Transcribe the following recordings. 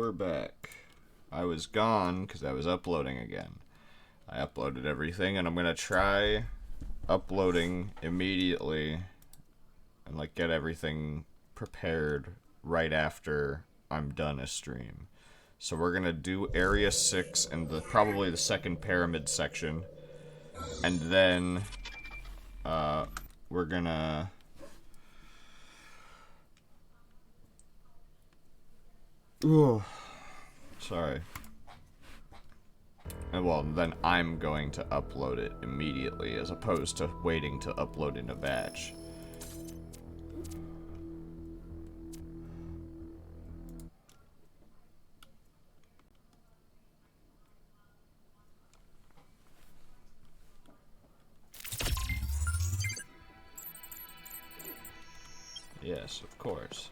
we're back. I was gone because I was uploading again. I uploaded everything, and I'm gonna try uploading immediately and like get everything prepared right after I'm done a stream. So we're gonna do Area 6 and probably the second pyramid section, and then we're gonna sorry. And well, then I'm going to upload it immediately as opposed to waiting to upload in a batch. Yes, of course.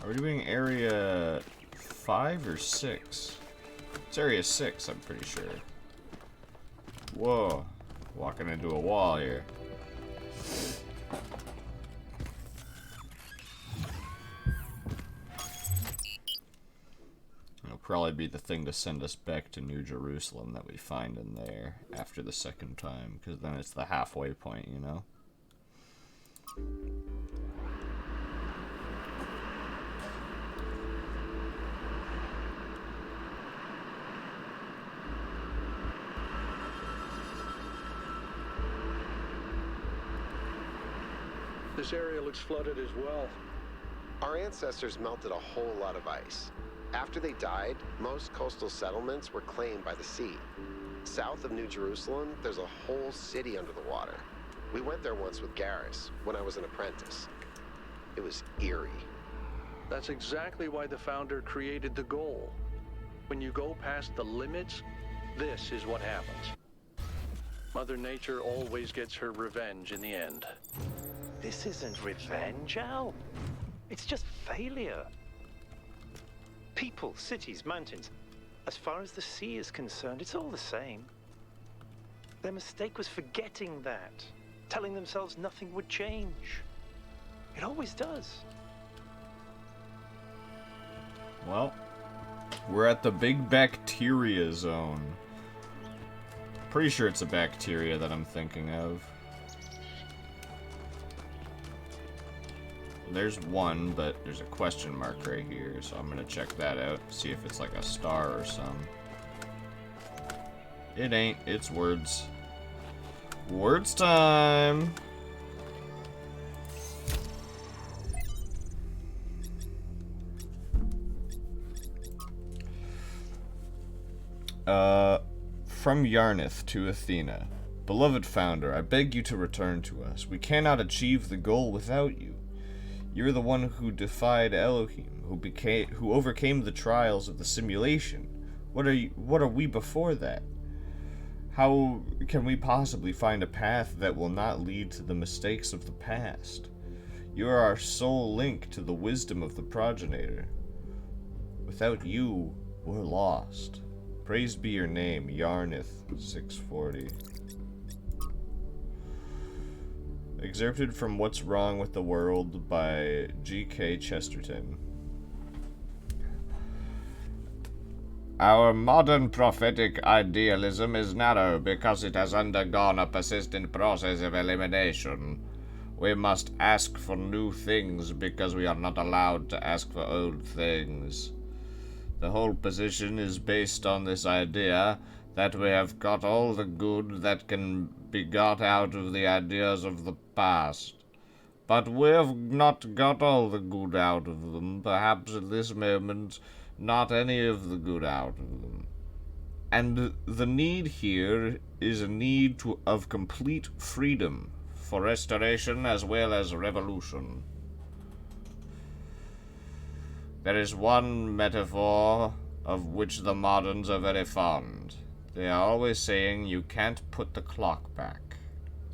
Are we doing Area 5 or 6? It's Area 6, I'm pretty sure. Whoa. Walking into a wall here. It'll probably be the thing to send us back to New Jerusalem that we find in there after the second time, because then it's the halfway point, you know? This area looks flooded as well. Our ancestors melted a whole lot of ice. After they died, most coastal settlements were claimed by the sea. South of New Jerusalem, there's a whole city under the water. We went there once with Garrus, when I was an apprentice. It was eerie. That's exactly why the Founder created the goal. When you go past the limits, this is what happens. Mother Nature always gets her revenge in the end. This isn't revenge, Al. It's just failure. People, cities, mountains. As far as the sea is concerned, it's all the same. Their mistake was forgetting that. Telling themselves nothing would change. It always does. Well, we're at the big bacteria zone. Pretty sure it's a bacteria that I'm thinking of. There's one, but there's a question mark right here, so I'm gonna check that out, see if it's like a star or something. It ain't, it's words. Words time! From Yarnith to Athena. Beloved Founder, I beg you to return to us. We cannot achieve the goal without you. You're the one who defied Elohim, who overcame the trials of the simulation. What are we before that? How can we possibly find a path that will not lead to the mistakes of the past? You are our sole link to the wisdom of the progenitor. Without you, we're lost. Praised be your name, Yarnith 640. Excerpted from What's Wrong with the World by G.K. Chesterton. Our modern prophetic idealism is narrow because it has undergone a persistent process of elimination. We must ask for new things because we are not allowed to ask for old things. The whole position is based on this idea that we have got all the good that can be got out of the ideas of the past. But we have not got all the good out of them, perhaps at this moment not any of the good out of them. And the need here is a need of complete freedom, for restoration as well as revolution. There is one metaphor of which the moderns are very fond. They are always saying you can't put the clock back.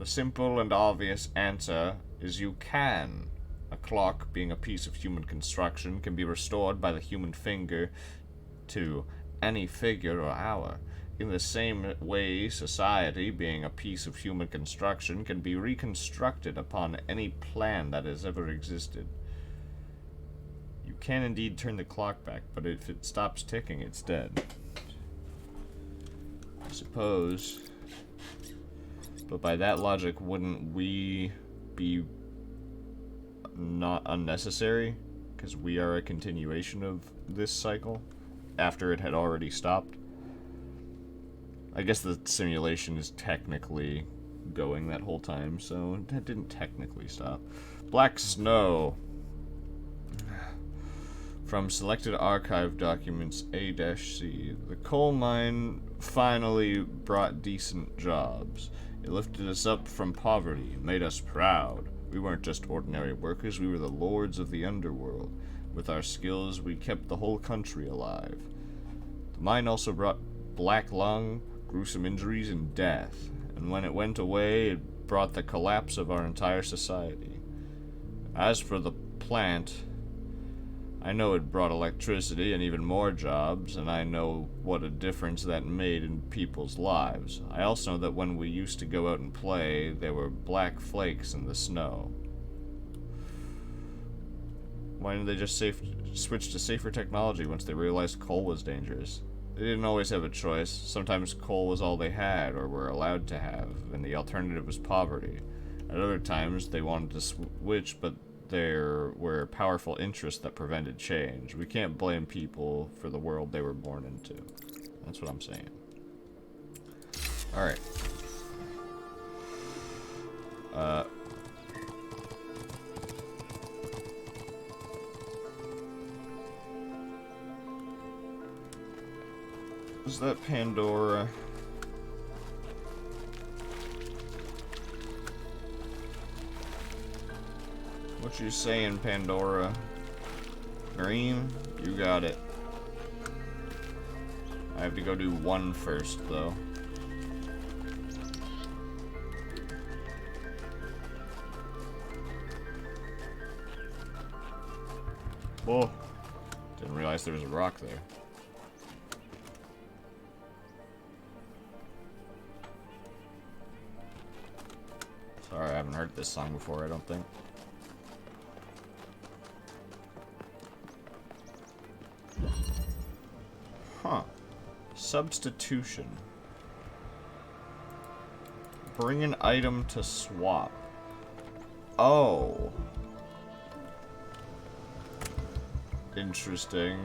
The simple and obvious answer is you can. A clock, being a piece of human construction, can be restored by the human finger to any figure or hour. In the same way, society, being a piece of human construction, can be reconstructed upon any plan that has ever existed. You can indeed turn the clock back, but if it stops ticking, it's dead. I suppose. But by that logic, wouldn't we be not unnecessary? Because we are a continuation of this cycle after it had already stopped. I guess the simulation is technically going that whole time, so that didn't technically stop. Black Snow. From selected archive documents A-C. The coal mine finally brought decent jobs. It lifted us up from poverty, made us proud. We weren't just ordinary workers, we were the lords of the underworld. With our skills, we kept the whole country alive. The mine also brought black lung, gruesome injuries, and death. And when it went away, it brought the collapse of our entire society. As for the plant, I know it brought electricity and even more jobs, and I know what a difference that made in people's lives. I also know that when we used to go out and play, there were black flakes in the snow. Why didn't they just switch to safer technology once they realized coal was dangerous? They didn't always have a choice. Sometimes coal was all they had or were allowed to have, and the alternative was poverty. At other times, they wanted to switch, but there were powerful interests that prevented change. We can't blame people for the world they were born into. That's what I'm saying. Alright. Is that Pandora? What you saying, Pandora? Green? You got it. I have to go do one first, though. Whoa. Didn't realize there was a rock there. Sorry, I haven't heard this song before, I don't think. Huh. Substitution. Bring an item to swap. Oh. Interesting.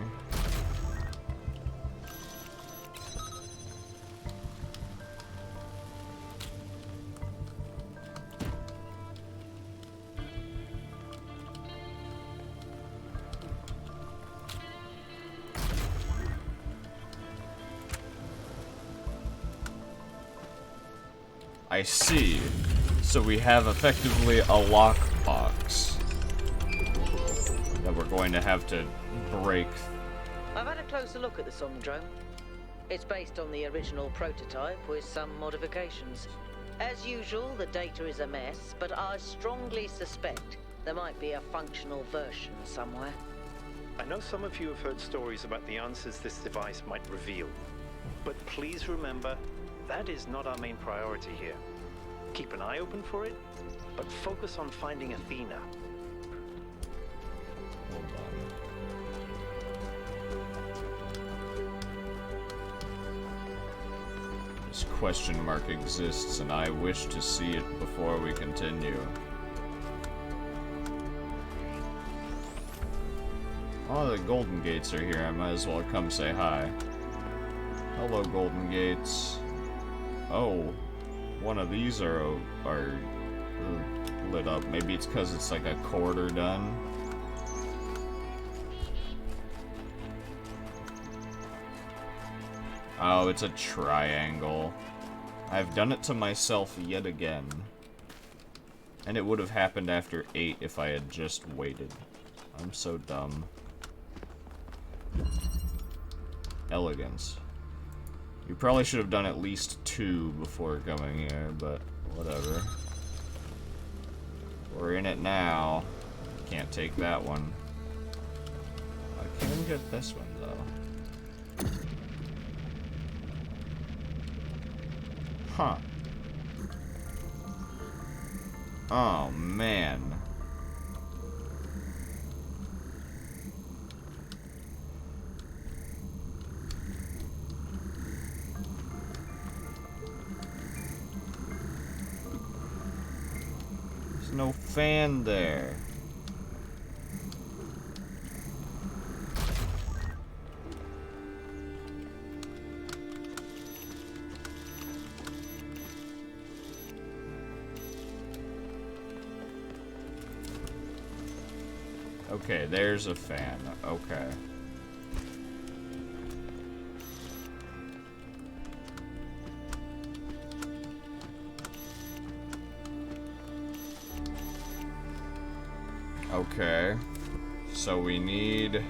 I see. So we have effectively a lockbox that we're going to have to break. I've had a closer look at the Sondrome. It's based on the original prototype with some modifications. As usual, the data is a mess, but I strongly suspect there might be a functional version somewhere. I know some of you have heard stories about the answers this device might reveal, but please remember, that is not our main priority here. Keep an eye open for it, but focus on finding Athena. Hold on. This question mark exists, and I wish to see it before we continue. Oh, the Golden Gates are here. I might as well come say hi. Hello, Golden Gates. Oh, one of these are lit up. Maybe it's because it's like a quarter done. Oh, it's a triangle. I've done it to myself yet again. And it would have happened after 8 if I had just waited. I'm so dumb. Elegance. You probably should have done at least 2 before going here, but whatever. We're in it now. Can't take that one. I can get this one, though. Huh. Oh, man. There's no fan there. Okay, there's a fan. Okay. Okay. So we need...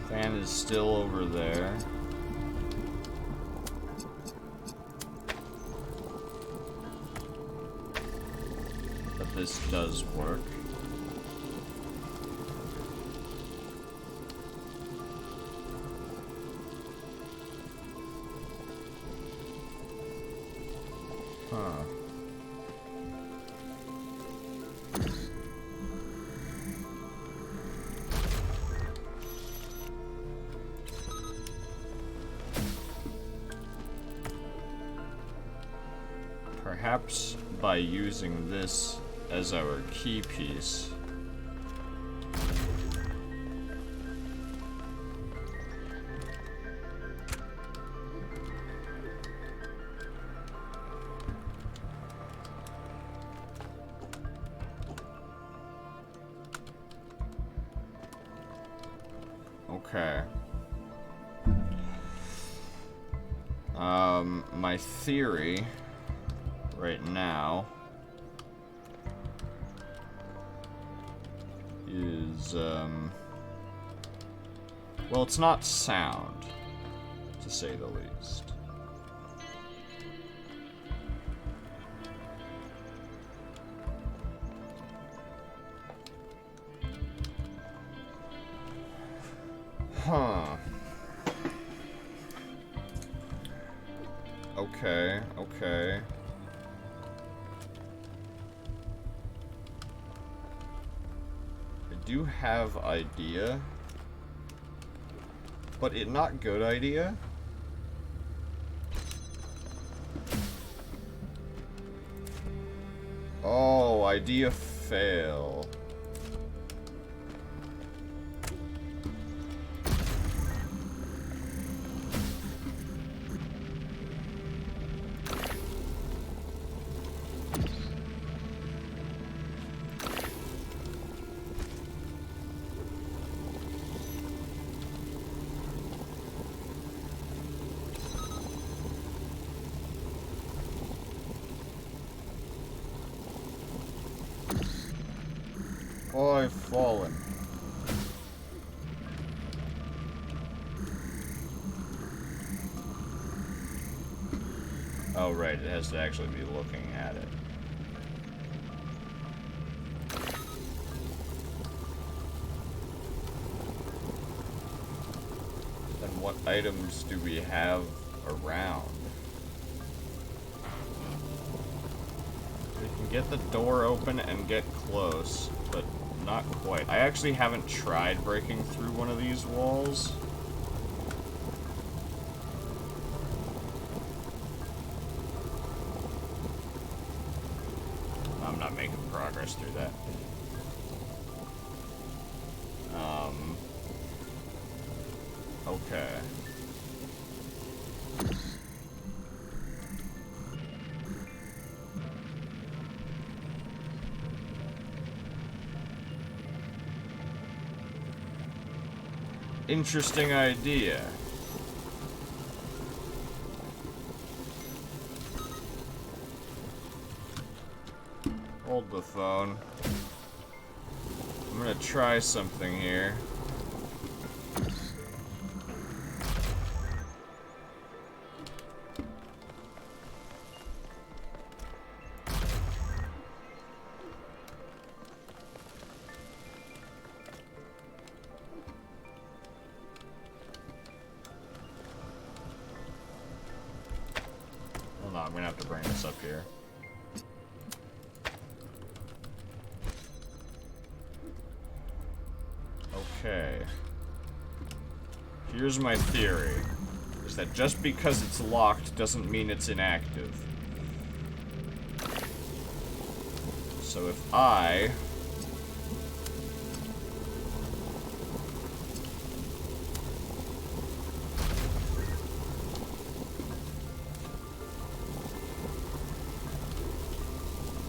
Fan is still over there. But this does work. Huh. Perhaps by using this as our key piece. Okay. My theory right now is, well, it's not sound, to say the least. Huh. Okay, okay. I do have idea, but it not good idea. Oh, idea fail. Oh, I've fallen. Oh, right, it has to actually be looking at it. Then what items do we have around? We can get the door open and get close, but not quite. I actually haven't tried breaking through one of these walls. progress through that. Okay. Interesting idea. Hold the phone. I'm gonna try something here. Hold on, I'm gonna have to bring this up here. Okay. Here's my theory. Is that just because it's locked doesn't mean it's inactive. So if I...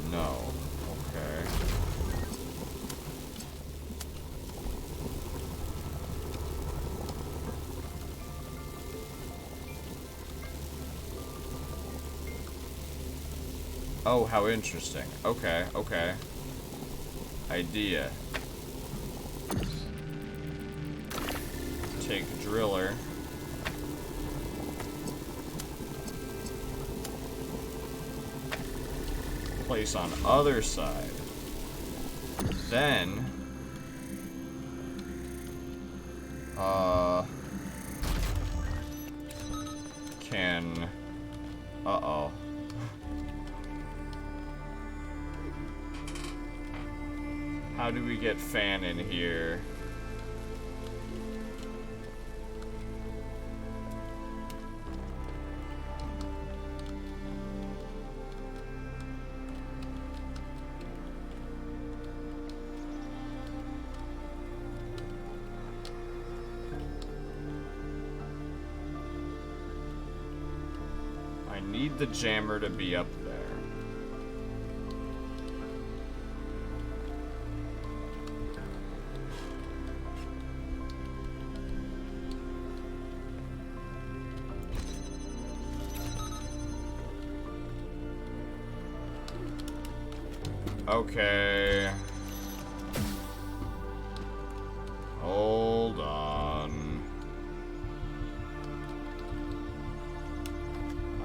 No. Okay. Oh, how interesting. Okay, okay. Idea. Take driller. Place on other side. Then... Can... Uh-oh. How do we get fan in here? I need the jammer to be up there. Okay. Hold on.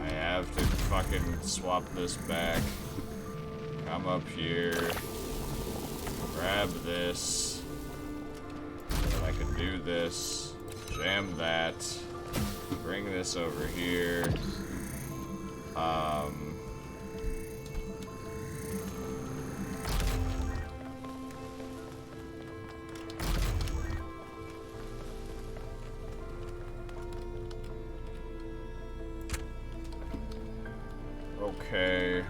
I have to fucking swap this back. Come up here. Grab this. Then I can do this. Jam that. Bring this over here. Okay.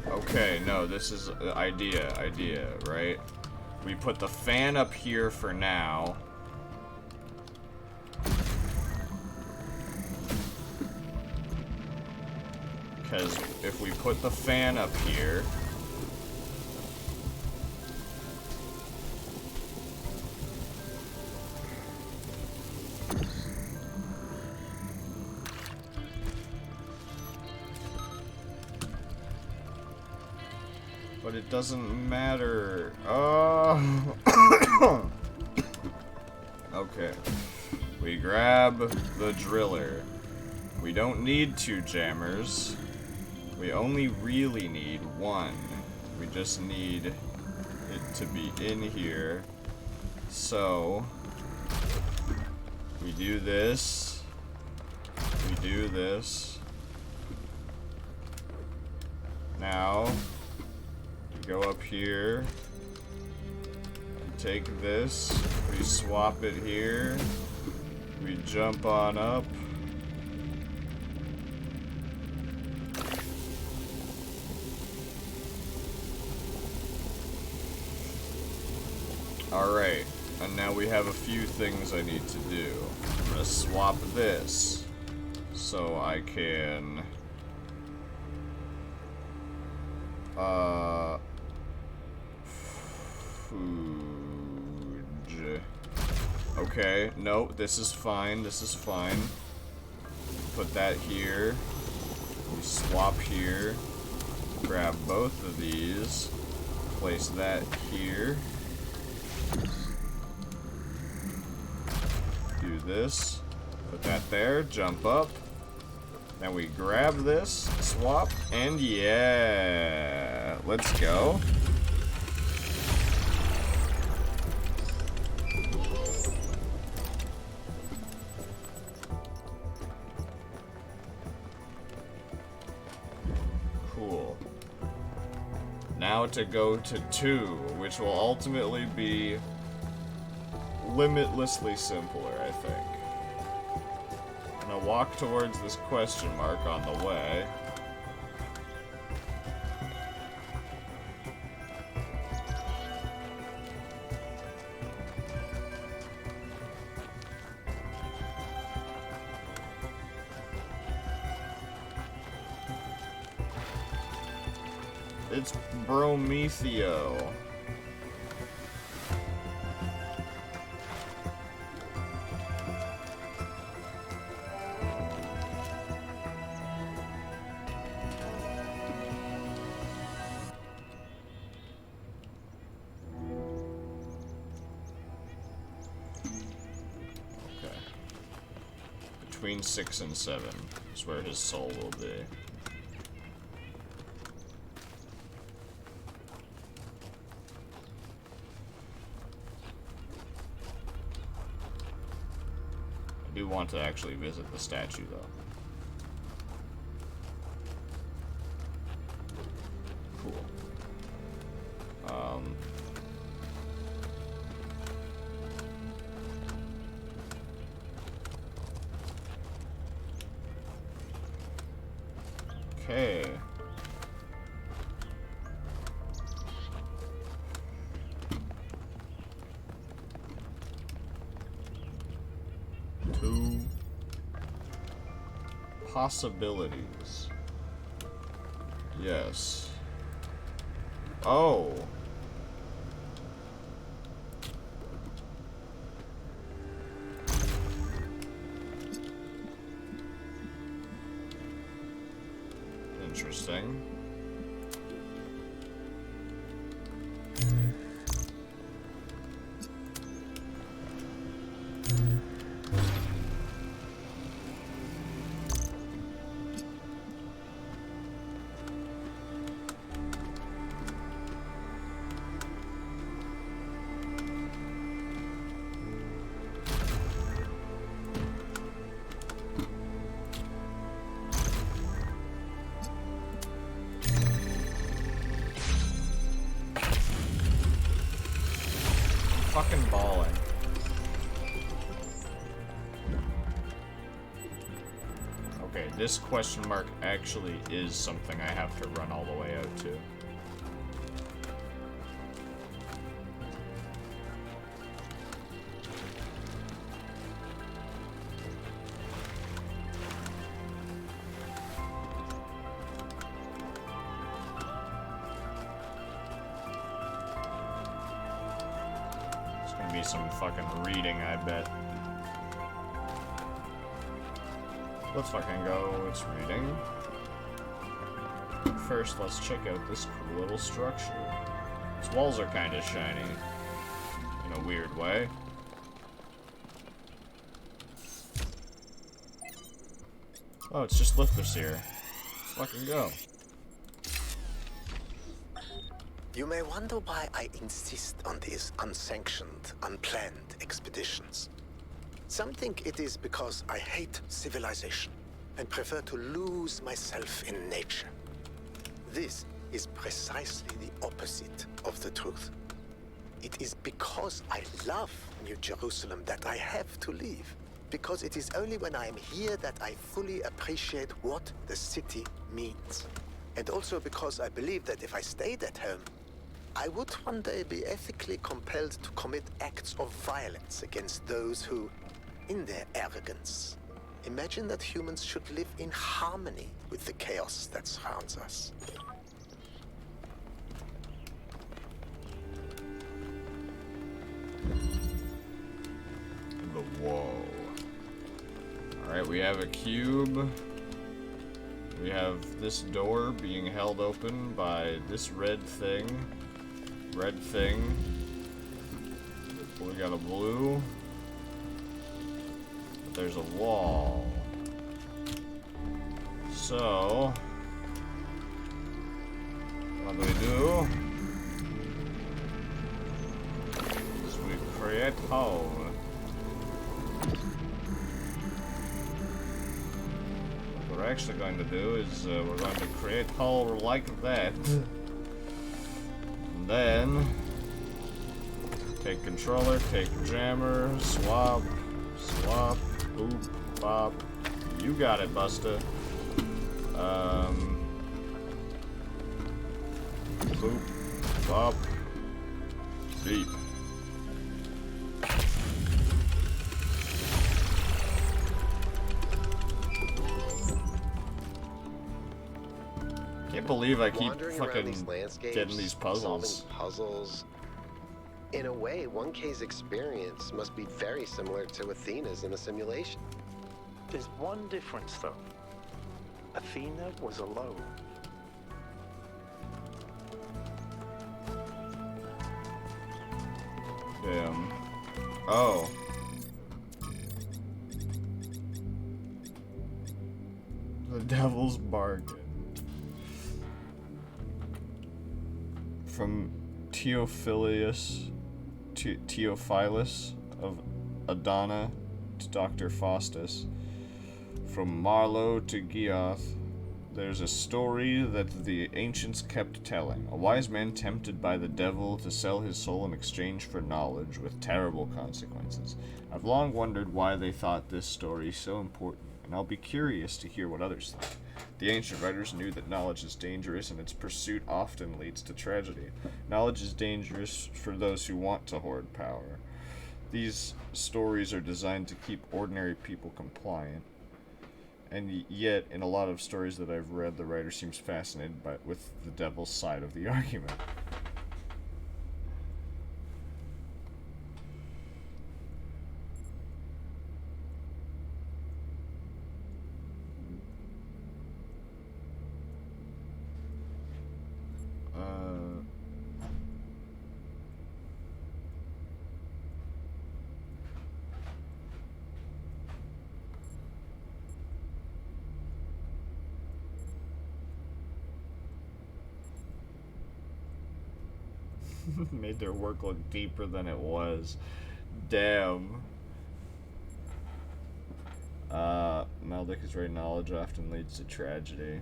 Okay, no, this is idea, right? We put the fan up here for now. Because if we put the fan up here... But it doesn't matter. Oh. Okay. We grab the driller. We don't need 2 jammers. We only really need 1. We just need it to be in here. So we do this. We do this. Now go up here, take this, we swap it here, we jump on up. Alright, and now we have a few things I need to do. I'm gonna swap this so I can food. Okay, no, this is fine, this is fine. Put that here. We swap here. Grab both of these. Place that here. Do this. Put that there, jump up. Then we grab this, swap, and yeah, let's go. Cool. Now to go to 2, which will ultimately be limitlessly simpler, I think. I'm gonna walk towards this question mark on the way. It's Prometheo. Between 6 and 7 is where his soul will be. I do want to actually visit the statue, though. Cool. Okay. Two possibilities. Yes. Oh. Interesting. Fucking balling. Okay, this question mark actually is something I have to run all the way out to. Be some fucking reading, I bet. Let's fucking go. It's reading. First, let's check out this cool little structure. Its walls are kind of shiny. In a weird way. Oh, it's just lifters here. Let's fucking go. You may wonder why I insist on these unsanctioned, unplanned expeditions. Some think it is because I hate civilization and prefer to lose myself in nature. This is precisely the opposite of the truth. It is because I love New Jerusalem that I have to leave. Because it is only when I am here that I fully appreciate what the city means. And also because I believe that if I stayed at home, I would one day be ethically compelled to commit acts of violence against those who, in their arrogance, imagine that humans should live in harmony with the chaos that surrounds us. The wall. Alright, we have a cube. We have this door being held open by this red thing. Red thing. We got a blue. But there's a wall. So, what do? Is we create hole. What we're actually going to do is we're going to create hole like that. And then take controller, take jammer, swap, swap, boop, bop. You got it, Busta. Boop, bop, beep. Can't believe I keep fucking getting these puzzles. Solving puzzles. In a way, 1K's experience must be very similar to Athena's in a simulation. There's one difference, though. Athena was alone. Damn. Oh. The Devil's Bargain. From Theophilus of Adana to Dr. Faustus. From Marlowe to Geoth, there's a story that the ancients kept telling. A wise man tempted by the devil to sell his soul in exchange for knowledge, with terrible consequences. I've long wondered why they thought this story so important, and I'll be curious to hear what others think. The ancient writers knew that knowledge is dangerous, and its pursuit often leads to tragedy. Knowledge is dangerous for those who want to hoard power. These stories are designed to keep ordinary people compliant. And yet, in a lot of stories that I've read, the writer seems fascinated with the devil's side of the argument. Made their work look deeper than it was. Damn. Maldic is right. Knowledge often leads to tragedy.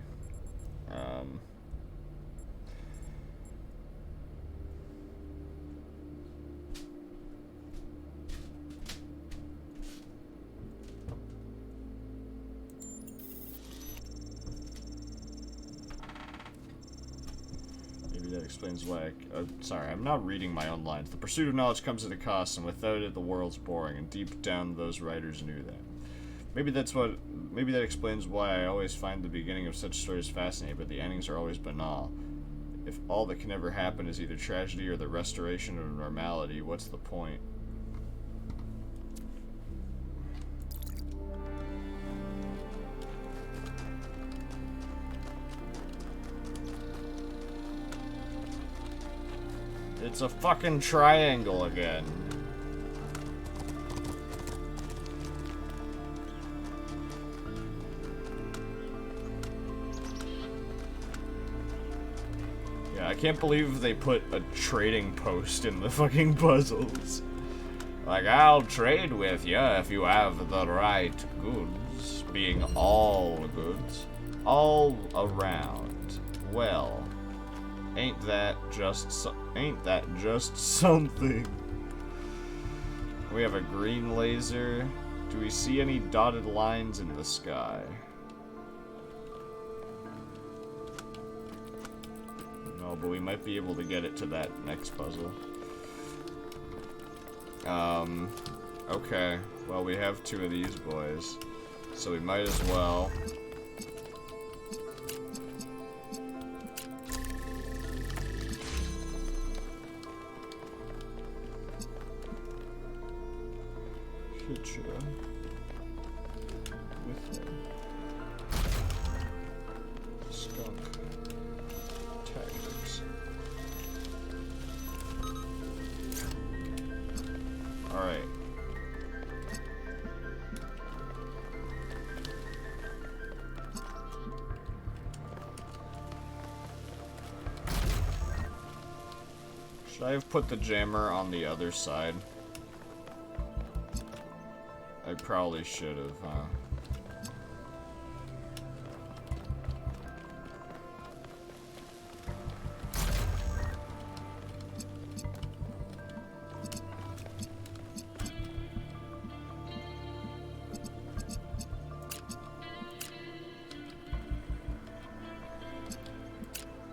That explains why sorry, I'm not reading my own lines. The pursuit of knowledge comes at a cost, and without it, the world's boring, and deep down, those writers knew that. Maybe that explains why I always find the beginning of such stories fascinating, but the endings are always banal. If all that can ever happen is either tragedy or the restoration of normality, what's the point? It's a fucking triangle again. Yeah, I can't believe they put a trading post in the fucking puzzles. Like, I'll trade with you if you have the right goods. Being all goods. All around. Well, Ain't that just something? We have a green laser. Do we see any dotted lines in the sky? No, but we might be able to get it to that next puzzle. Okay. Well, we have 2 of these boys, so we might as well. Hit you with a skunk tactics. All right. Should I have put the jammer on the other side? I probably should have, huh?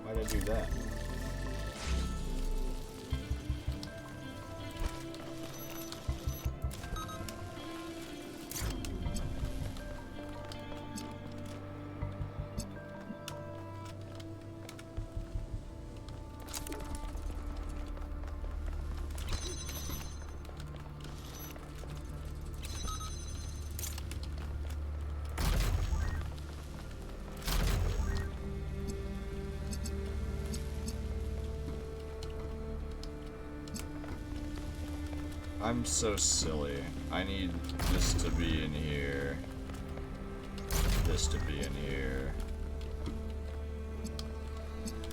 Why'd I do that? I'm so silly. I need this to be in here. This to be in here.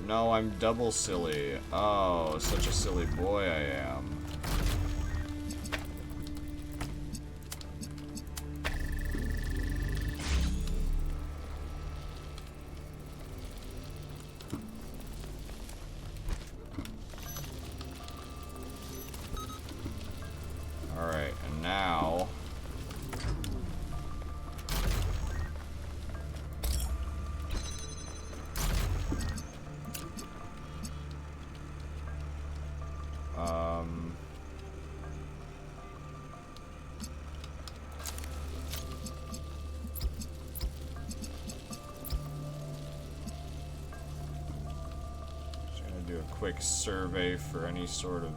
No, I'm double silly. Oh, such a silly boy I am. Alright, and now... Just gonna do a quick survey for any sort of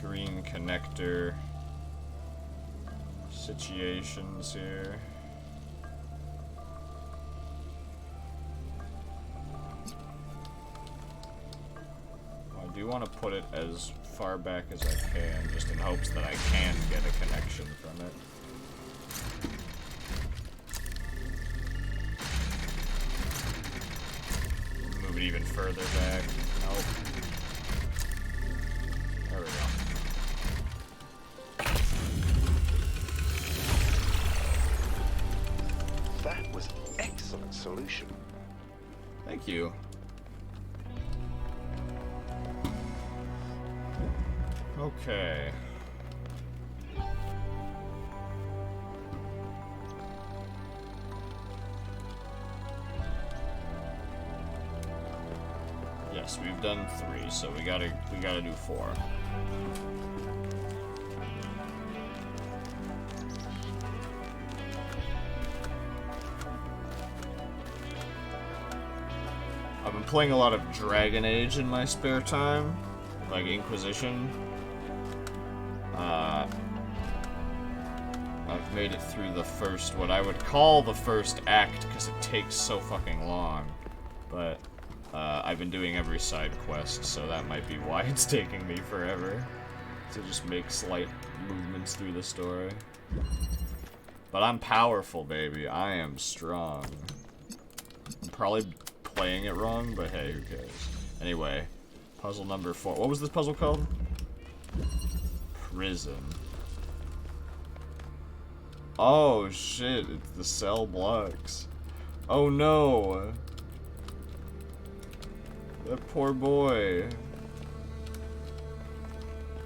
green connector situations here. I do want to put it as far back as I can, just in hopes that I can get a connection from it. Move it even further back. Nope. There we go. That was an excellent solution. Thank you. Okay. Yes, we've done 3, so we gotta do 4. I've been playing a lot of Dragon Age in my spare time, like Inquisition. I've made it through the first, what I would call the first act, because it takes so fucking long. But I've been doing every side quest, so that might be why it's taking me forever to just make slight movements through the story. But I'm powerful, baby. I am strong. I'm probably playing it wrong, but hey, who cares? Anyway, puzzle number 4. What was this puzzle called? Prison. Oh shit, it's the cell blocks. Oh no! That poor boy.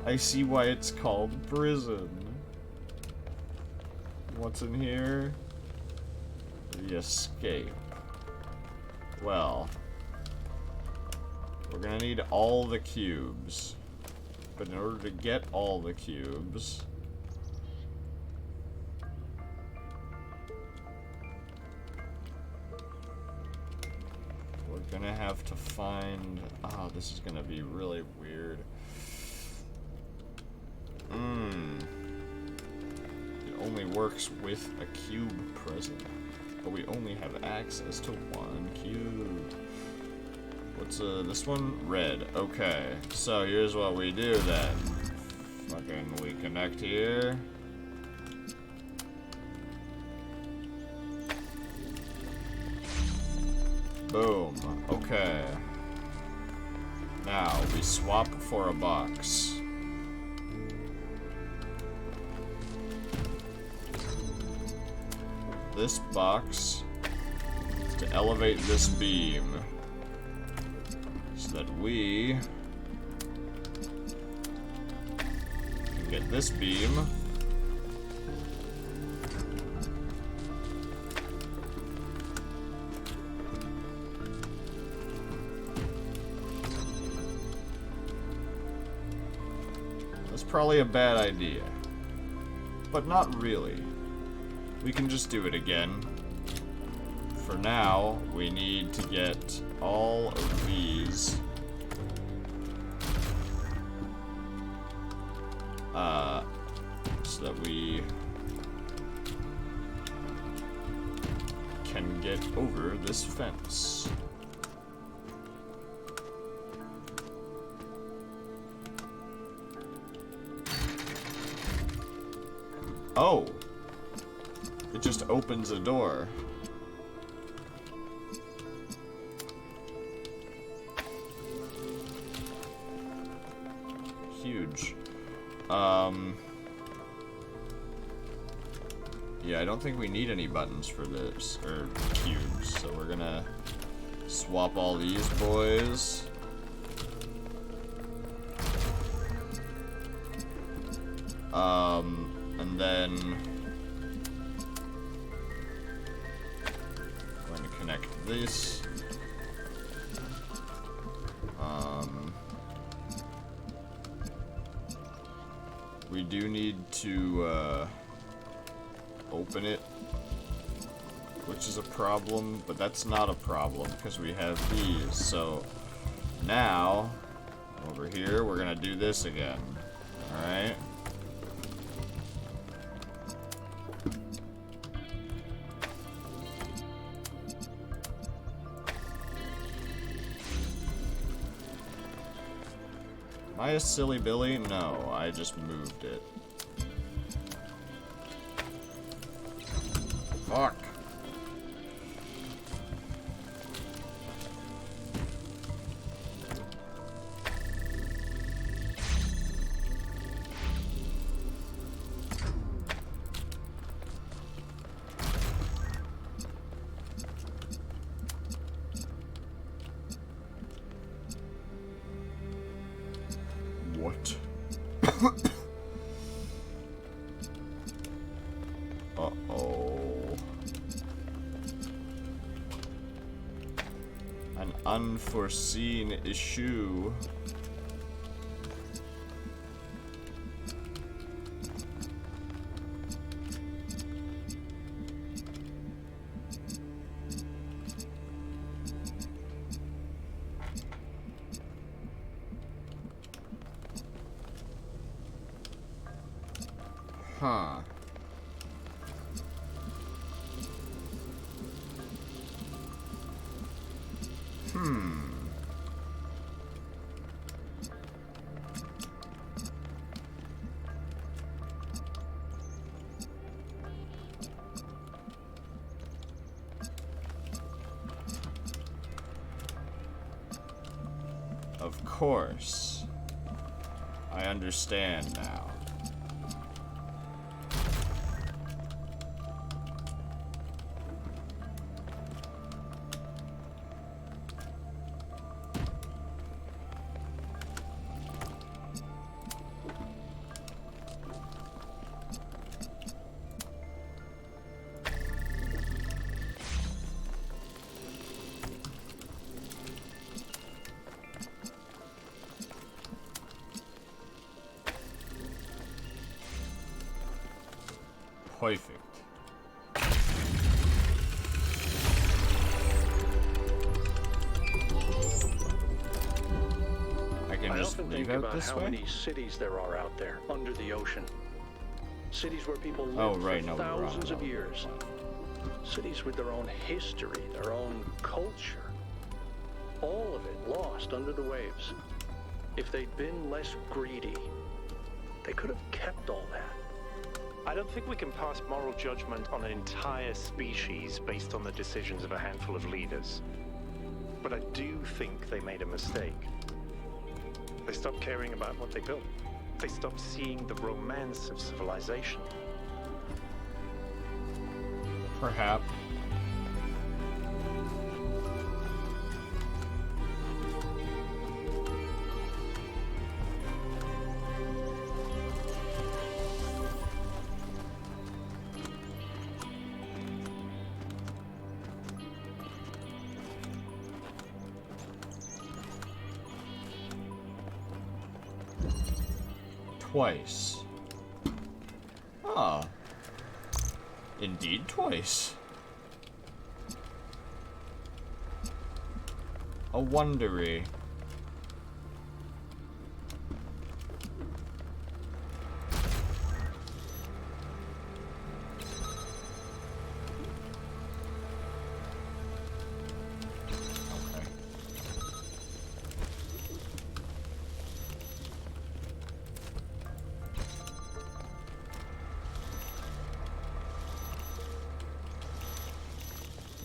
I see why it's called prison. What's in here? The escape. Well, we're gonna need all the cubes. But in order to get all the cubes, we're gonna have to find... Oh, this is gonna be really weird. It only works with a cube present, but we only have access to one cube. What's this one? Red. Okay, so here's what we do then. Fucking we connect here. Boom. Okay. Now we swap for a box. This box is to elevate this beam so that we can get this beam that's probably a bad idea, but not really. We can just do it again. For now, we need to get all of these. So that we can get over this fence. Oh! It just opens a door. Huge. Yeah, I don't think we need any buttons for this, or cubes, so we're gonna swap all these boys. And then I'm going to connect this. We do need to open it, which is a problem, but that's not a problem because we have these. So now over here we're gonna do this again. All right. Am I a silly Billy? No, I just moved it. Fuck. What? Uh-oh. An unforeseen issue. Huh. Of course. I understand now. Perfect. I can I just often think leave out about this how way? many cities there are out there under the ocean. Cities where people live Oh, right, for no, we're on thousands of another years. planet. Cities with their own history, their own culture. All of it lost under the waves. If they'd been less greedy, they could have kept all that. I don't think we can pass moral judgment on an entire species based on the decisions of a handful of leaders. But I do think they made a mistake. They stopped caring about what they built. They stopped seeing the romance of civilization. Perhaps. Twice. Ah. Indeed, twice. A wondery.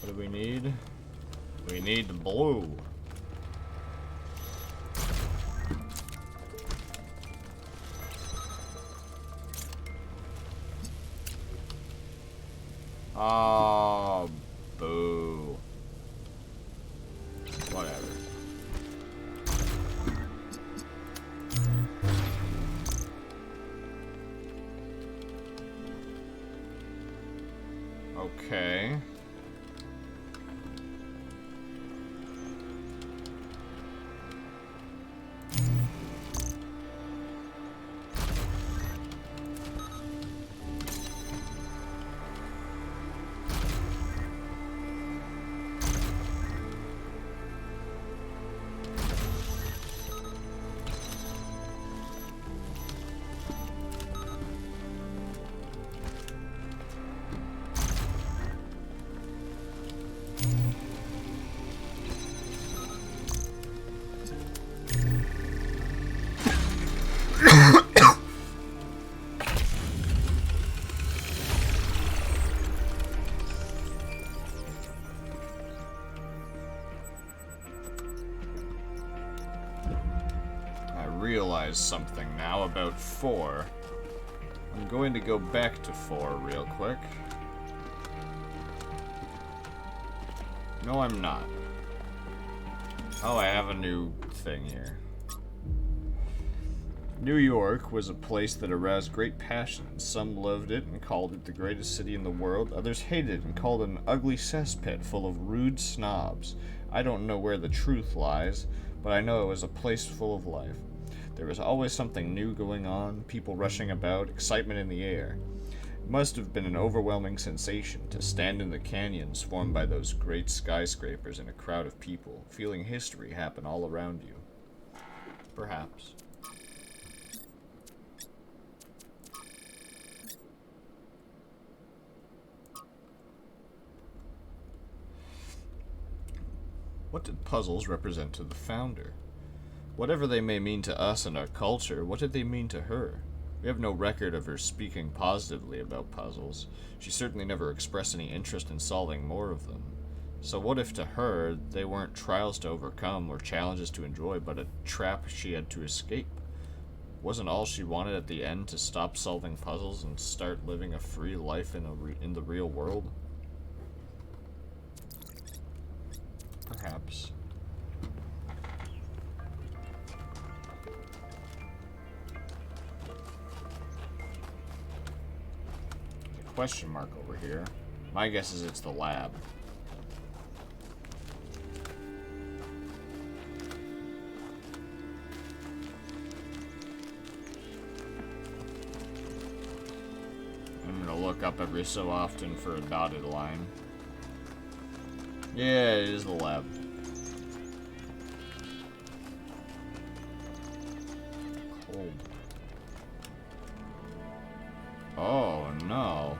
What do we need? We need the blue. Oh, boo. Whatever. Okay. Realize something now about 4. I'm going to go back to 4 real quick. No, I'm not. Oh, I have a new thing here. New York was a place that aroused great passion. Some loved it and called it the greatest city in the world. Others hated it and called it an ugly cesspit full of rude snobs. I don't know where the truth lies, but I know it was a place full of life. There was always something new going on, people rushing about, excitement in the air. It must have been an overwhelming sensation to stand in the canyons formed by those great skyscrapers in a crowd of people, feeling history happen all around you. Perhaps. What did puzzles represent to the founder? Whatever they may mean to us and our culture, what did they mean to her? We have no record of her speaking positively about puzzles. She certainly never expressed any interest in solving more of them. So what if to her, they weren't trials to overcome or challenges to enjoy, but a trap she had to escape? Wasn't all she wanted at the end to stop solving puzzles and start living a free life in the real world? Perhaps. Question mark over here. My guess is it's the lab. I'm gonna gotta look up every so often for a dotted line. Yeah, it is the lab. Cold. Oh, no.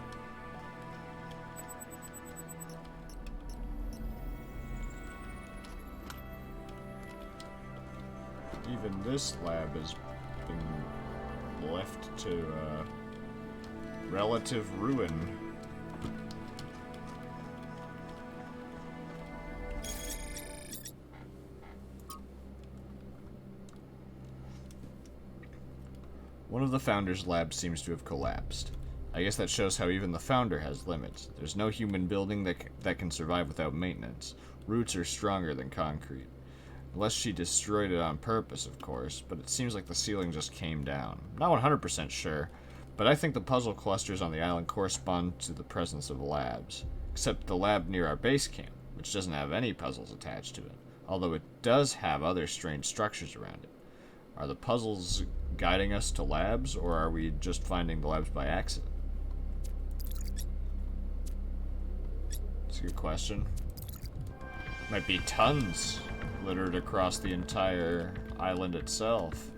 Even this lab has been left to, relative ruin. One of the Founder's labs seems to have collapsed. I guess that shows how even the Founder has limits. There's no human building that can survive without maintenance. Roots are stronger than concrete. Unless she destroyed it on purpose, of course, but it seems like the ceiling just came down. Not 100% sure, but I think the puzzle clusters on the island correspond to the presence of labs. Except the lab near our base camp, which doesn't have any puzzles attached to it, although it does have other strange structures around it. Are the puzzles guiding us to labs, or are we just finding the labs by accident? That's a good question. Might be tons littered across the entire island itself.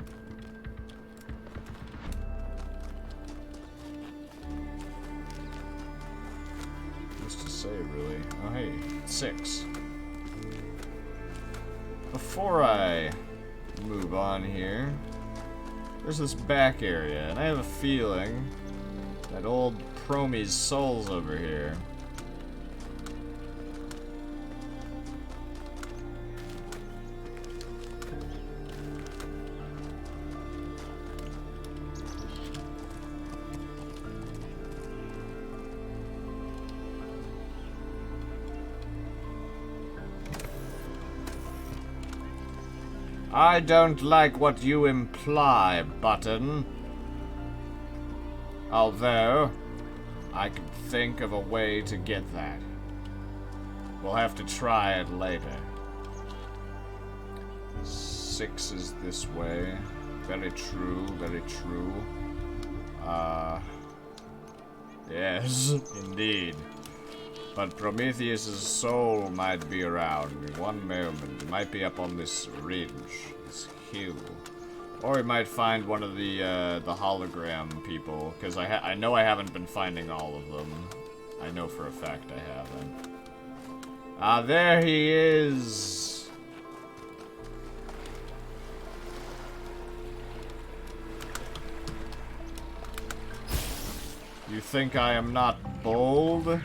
What's to say, really? Oh, hey, 6. Before I move on here, there's this back area, and I have a feeling that old Promy's soul's over here. I don't like what you imply, Button. Although, I could think of a way to get that. We'll have to try it later. 6 is this way. Very true, very true. Yes, indeed. But Prometheus's soul might be around. One moment. It might be up on this ridge, this hill. Or we might find one of the hologram people, because I know I haven't been finding all of them. I know for a fact I haven't. Ah, there he is! You think I am not bold?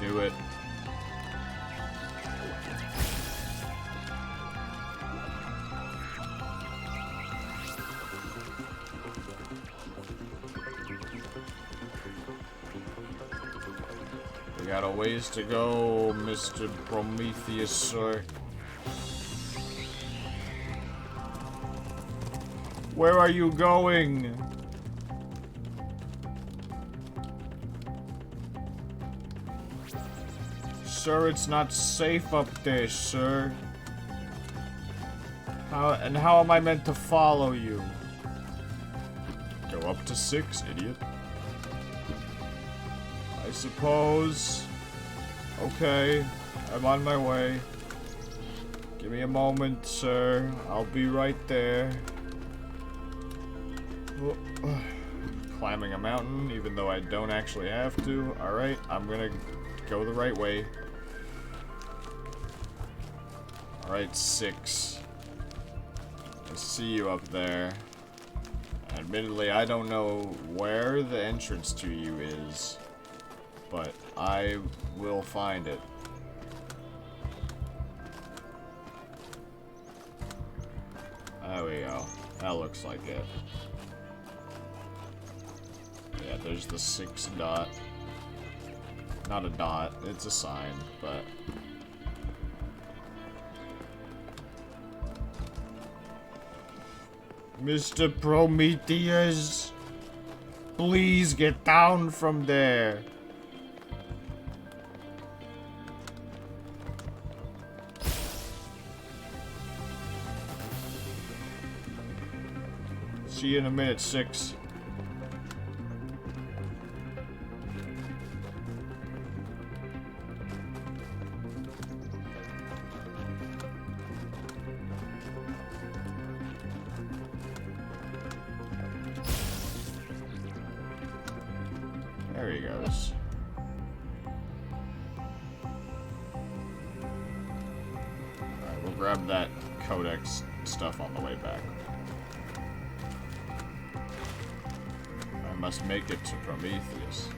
Do it. We got a ways to go, Mr. Prometheus, sir. Where are you going? Sir, it's not safe up there, sir. How am I meant to follow you? Go up to 6, idiot. I suppose. Okay, I'm on my way. Give me a moment, sir. I'll be right there. Climbing a mountain, even though I don't actually have to. Alright, I'm gonna go the right way. Alright, 6. I see you up there. Admittedly, I don't know where the entrance to you is, but I will find it. There we go. That looks like it. Yeah, there's the 6 dot. Not a dot, it's a sign, but... Mr. Prometheus, please get down from there. See you in a minute, 6. There he goes. Alright, we'll grab that codex stuff on the way back. I must make it to Prometheus.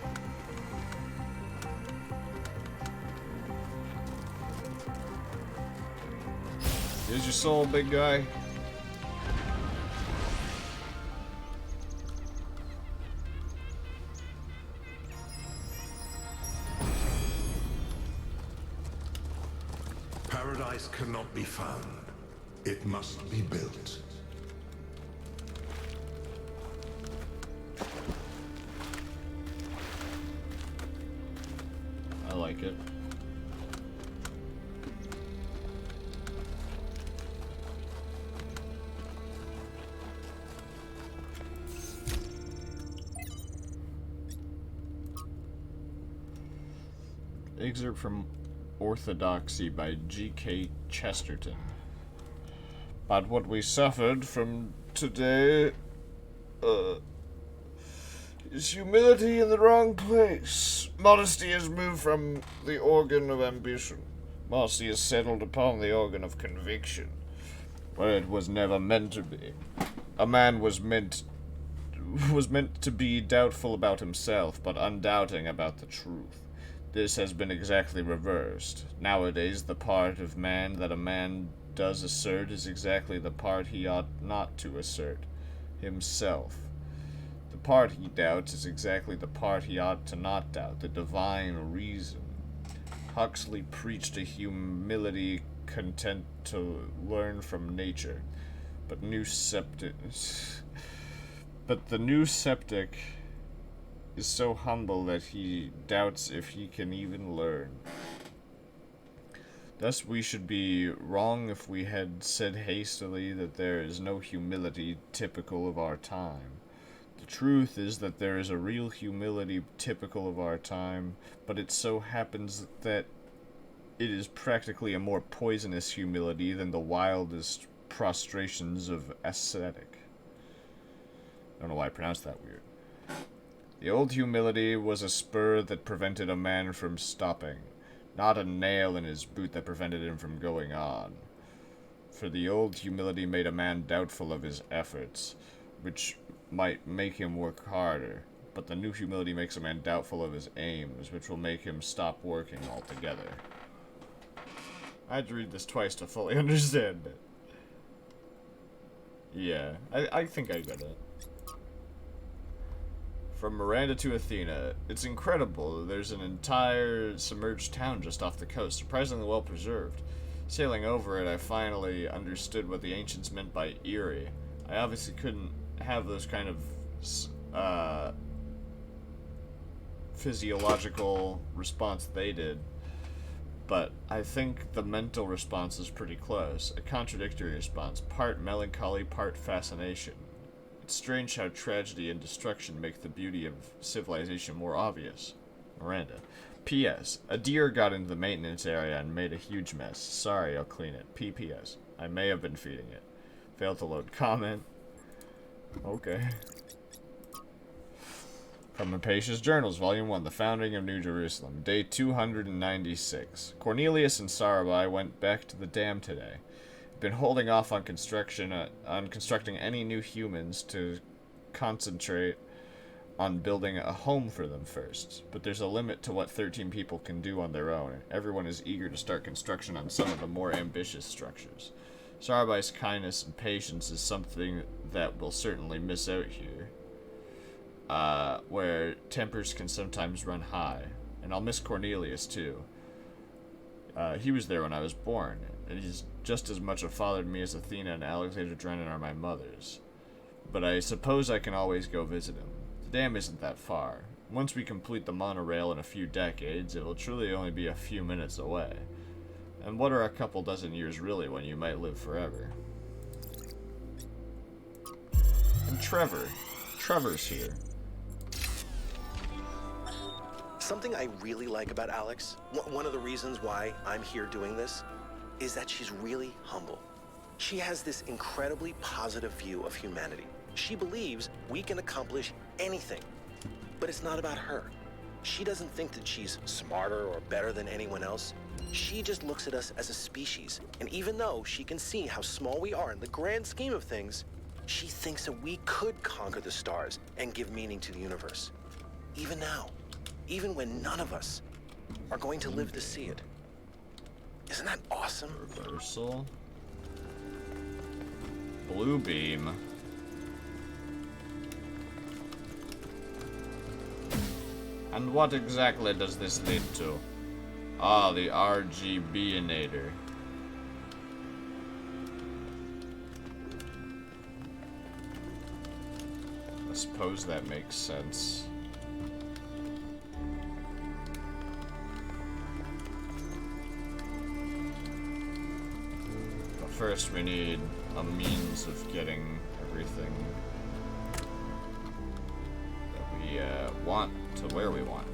Here's your soul, big guy. Paradise cannot be found. It must be built. I like it. Excerpt from Orthodoxy by G.K. Chesterton. But what we suffered from today is humility in the wrong place. Modesty has moved from the organ of ambition. Modesty is settled upon the organ of conviction, where it was never meant to be. A man was meant to be doubtful about himself, but undoubting about the truth. This has been exactly reversed. Nowadays, the part of man that a man does assert is exactly the part he ought not to assert, himself. The part he doubts is exactly the part he ought to not doubt, the divine reason. Huxley preached a humility content to learn from nature, but the new septic is so humble that he doubts if he can even learn. Thus we should be wrong if we had said hastily that there is no humility typical of our time. The truth is that there is a real humility typical of our time, but it so happens that it is practically a more poisonous humility than the wildest prostrations of ascetic. I don't know why I pronounced that weird. The old humility was a spur that prevented a man from stopping, not a nail in his boot that prevented him from going on. For the old humility made a man doubtful of his efforts, which might make him work harder, but the new humility makes a man doubtful of his aims, which will make him stop working altogether. I had to read this twice to fully understand it. Yeah, I think I got it. From Miranda to Athena. It's incredible. There's an entire submerged town just off the coast, surprisingly well preserved. Sailing over it, I finally understood what the ancients meant by eerie. I obviously couldn't have those kind of physiological response they did, but I think the mental response is pretty close. A contradictory response, part melancholy, part fascination. It's strange how tragedy and destruction make the beauty of civilization more obvious. Miranda. P.S. A deer got into the maintenance area and made a huge mess. Sorry, I'll clean it. P.P.S. I may have been feeding it. Failed to load comment. Okay. From Hypatia's Journals, Volume 1, The Founding of New Jerusalem, Day 296. Cornelius and Sarabai went back to the dam today. Been holding off on constructing any new humans to concentrate on building a home for them first. But there's a limit to what 13 people can do on their own. Everyone is eager to start construction on some of the more ambitious structures. Sarabai's kindness and patience is something that we'll certainly miss out here, where tempers can sometimes run high. And I'll miss Cornelius, too. He was there when I was born, and he's just as much a father to me as Athena and Alexander Drennan are my mothers. But I suppose I can always go visit him. The dam isn't that far. Once we complete the monorail in a few decades, it will truly only be a few minutes away. And what are a couple dozen years really when you might live forever? And Trevor's here. Something I really like about Alex, one of the reasons why I'm here doing this, is that she's really humble. She has this incredibly positive view of humanity. She believes we can accomplish anything, but it's not about her. She doesn't think that she's smarter or better than anyone else. She just looks at us as a species, and even though she can see how small we are in the grand scheme of things, she thinks that we could conquer the stars and give meaning to the universe. Even now. Even when none of us are going to live to see it. Isn't that awesome? Reversal. Blue beam. And what exactly does this lead to? Ah, the RGB-inator. I suppose that makes sense. First, we need a means of getting everything that we want to where we want.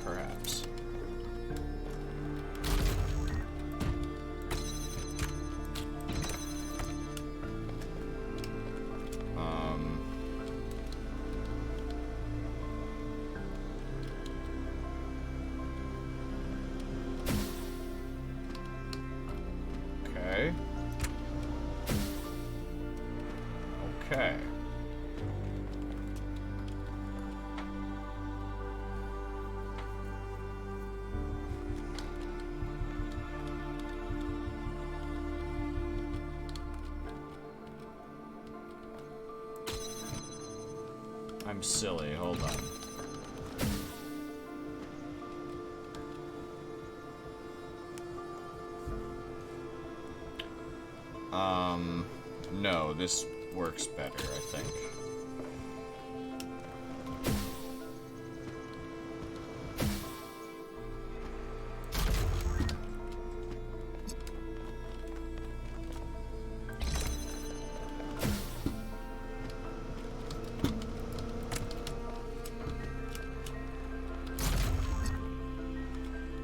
Perhaps. Okay. I'm silly, hold on. No, this works better, I think.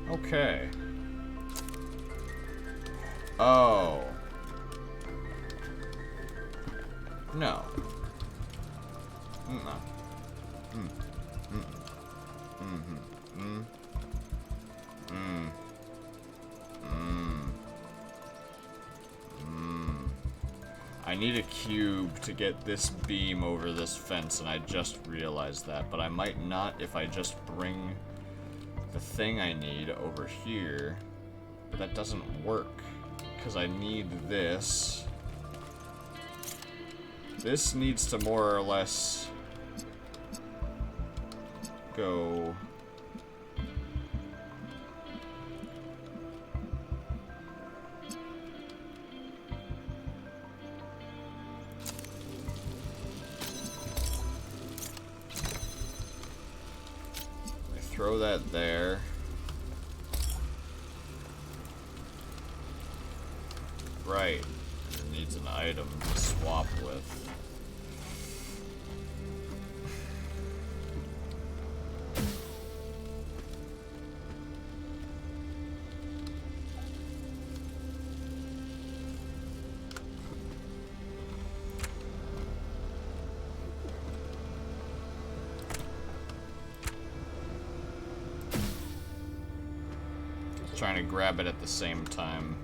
Okay. Oh. No. I need a cube to get this beam over this fence, and I just realized that, but I might not if I just bring the thing I need over here, but that doesn't work, because I need this. This needs to more or less go... Throw that there. Right. It needs an item to swap with. Trying to grab it at the same time.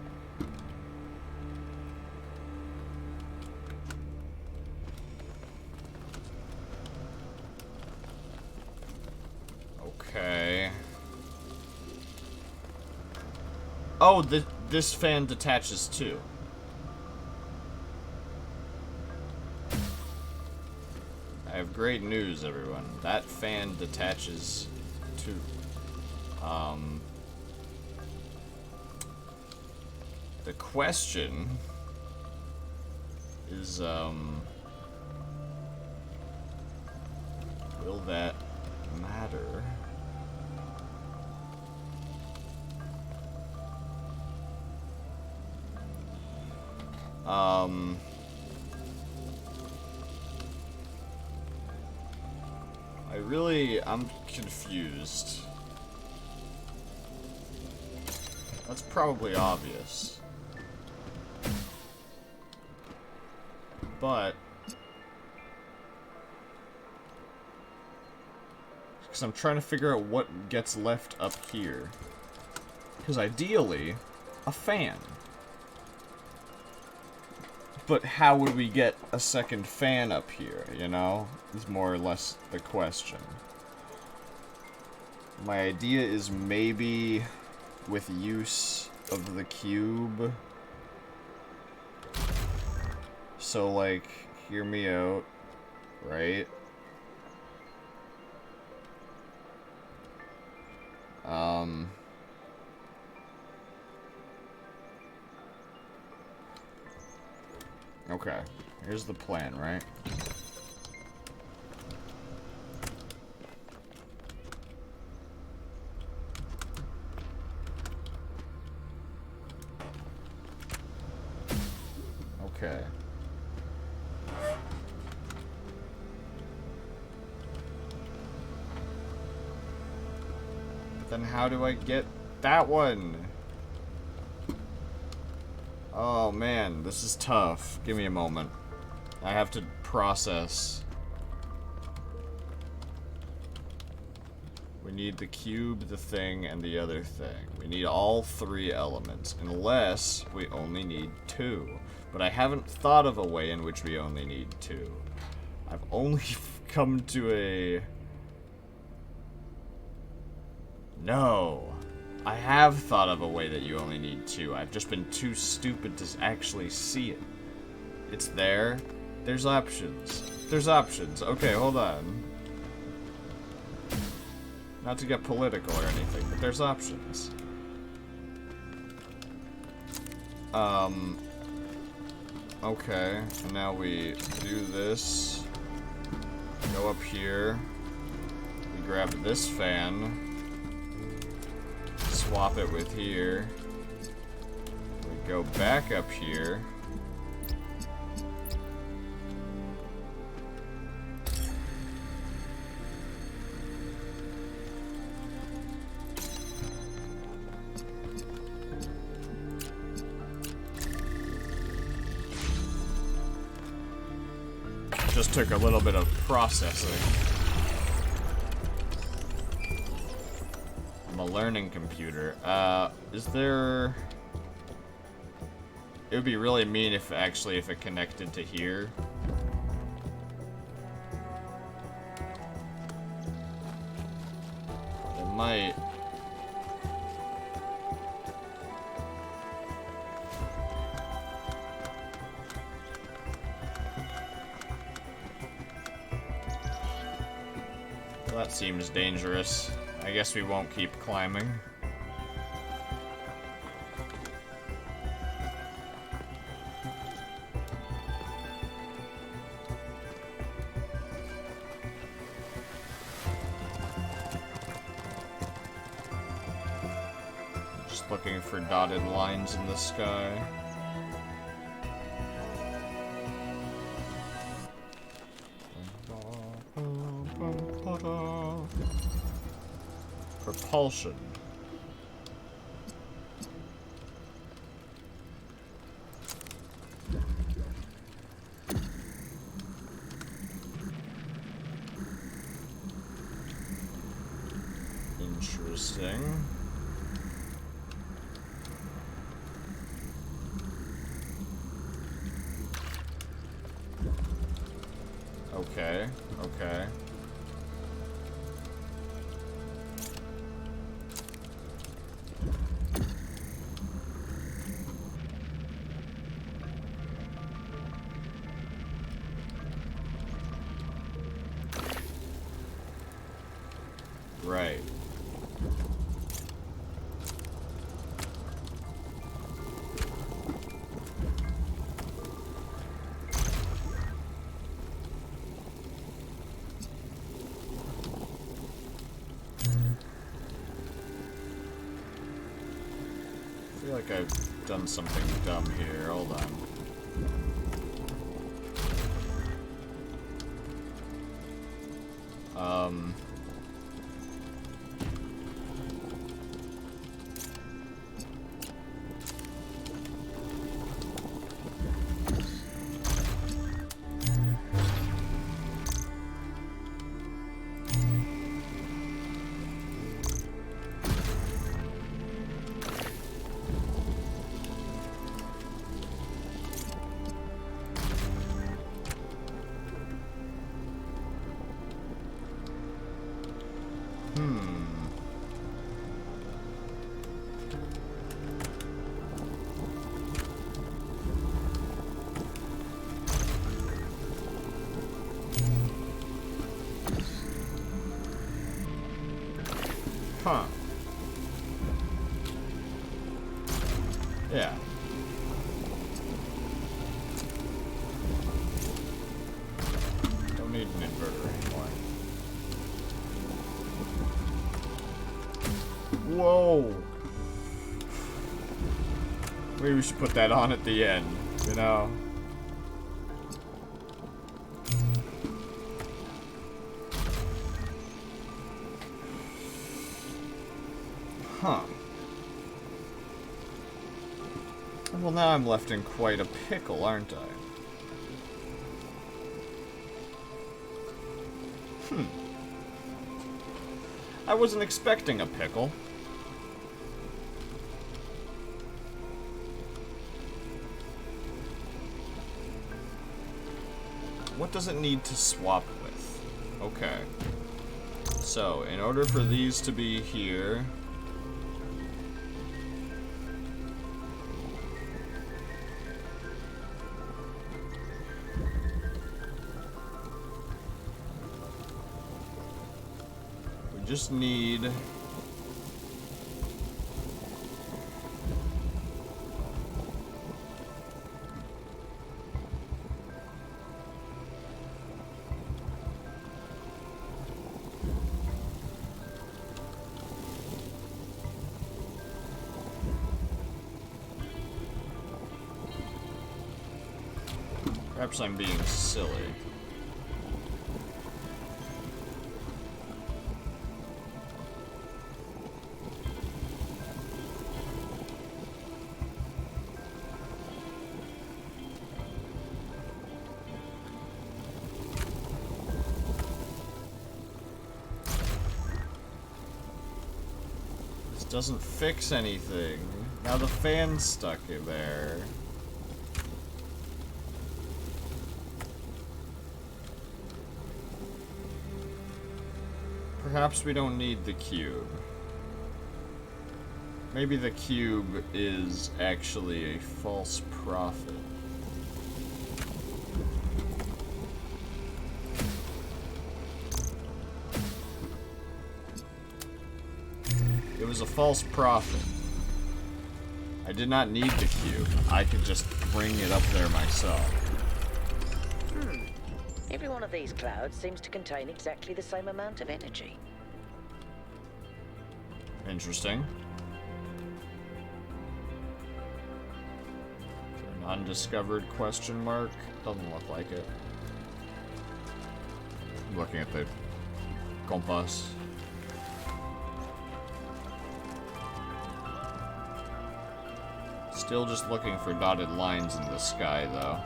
Okay. Oh, this fan detaches too. I have great news, everyone. That fan detaches too. The question is, will that matter? I'm confused. That's probably obvious. But because I'm trying to figure out what gets left up here. Because ideally, a fan. But how would we get a second fan up here, you know? Is more or less the question. My idea is maybe with use of the cube. So, like, hear me out, right? Okay, here's the plan, right? Okay. Then how do I get that one? Oh man, this is tough. Give me a moment. I have to process. We need the cube, the thing, and the other thing. We need all three elements, unless we only need two. But I haven't thought of a way in which we only need two. I've only come to a... No. I have thought of a way that you only need two. I've just been too stupid to actually see it. It's there. There's options. There's options. Okay, hold on. Not to get political or anything, but there's options. Okay, and now we do this. Go up here. We grab this fan. Swap it with here. We go back up here. Just took a little bit of processing. I'm a learning computer. Is there... It would be really mean if it connected to here. It might... That seems dangerous. I guess we won't keep climbing. Just looking for dotted lines in the sky. Propulsion. Interesting. Okay, okay. Right. I feel like I've done something dumb here. Hold on. Huh. Yeah. Don't need an inverter anymore. Whoa! Maybe we should put that on at the end, you know? Huh. Well, now I'm left in quite a pickle, aren't I? I wasn't expecting a pickle. What does it need to swap with? Okay. So, in order for these to be here... we just need... Perhaps I'm being silly. This doesn't fix anything. Now the fan's stuck in there. Perhaps we don't need the cube. Maybe the cube is actually a false prophet. It was a false prophet. I did not need the cube. I could just bring it up there myself. Every one of these clouds seems to contain exactly the same amount of energy. Interesting. An undiscovered question mark? Doesn't look like it. I'm looking at the compass. Still just looking for dotted lines in the sky, though.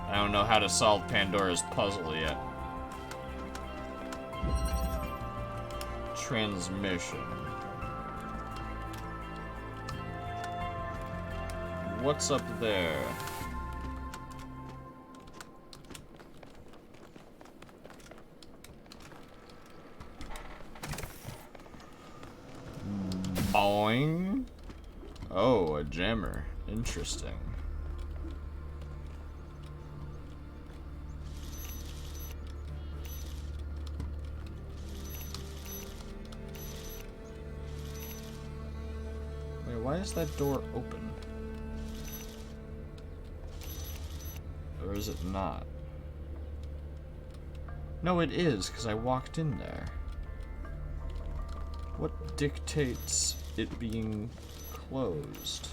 I don't know how to solve Pandora's puzzle yet. Transmission. What's up there? Boing. Oh, a jammer. Interesting. is that door open? Or is it not? No, it is, because I walked in there. What dictates it being closed?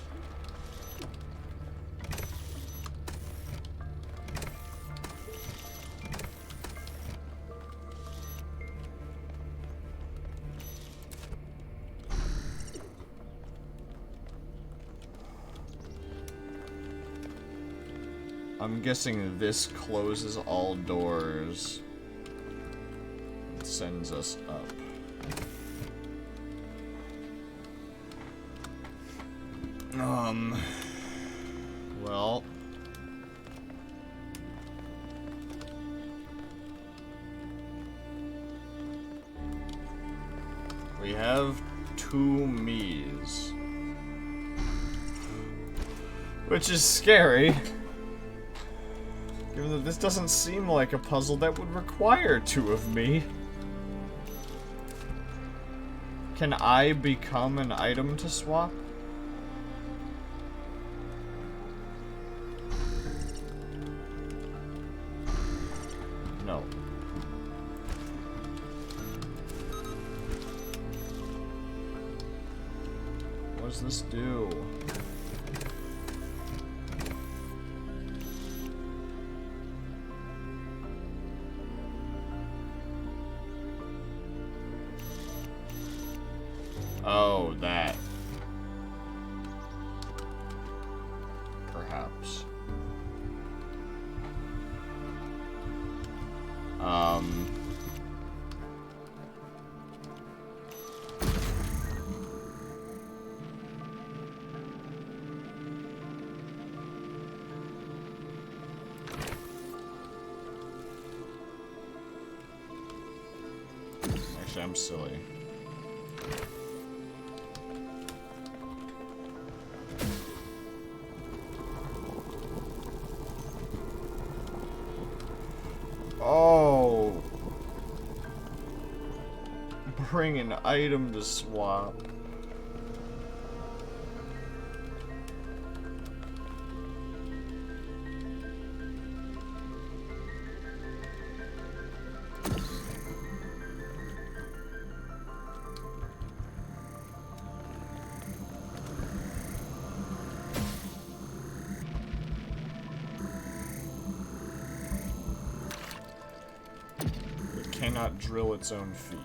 I'm guessing this closes all doors. It sends us up. Well. We have 2 me's. Which is scary. Given that this doesn't seem like a puzzle that would require 2 of me. Can I become an item to swap? No. What does this do? Oh, that. Perhaps. Actually, I'm silly. Oh, bring an item to swap. Cannot drill its own feet.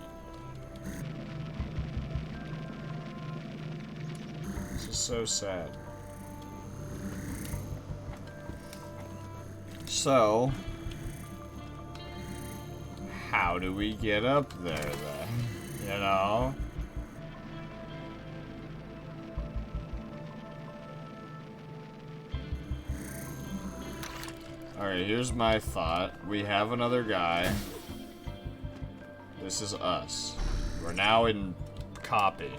This is so sad. So, how do we get up there then? You know? Alright, here's my thought. We have another guy. This is us. We're now in copy.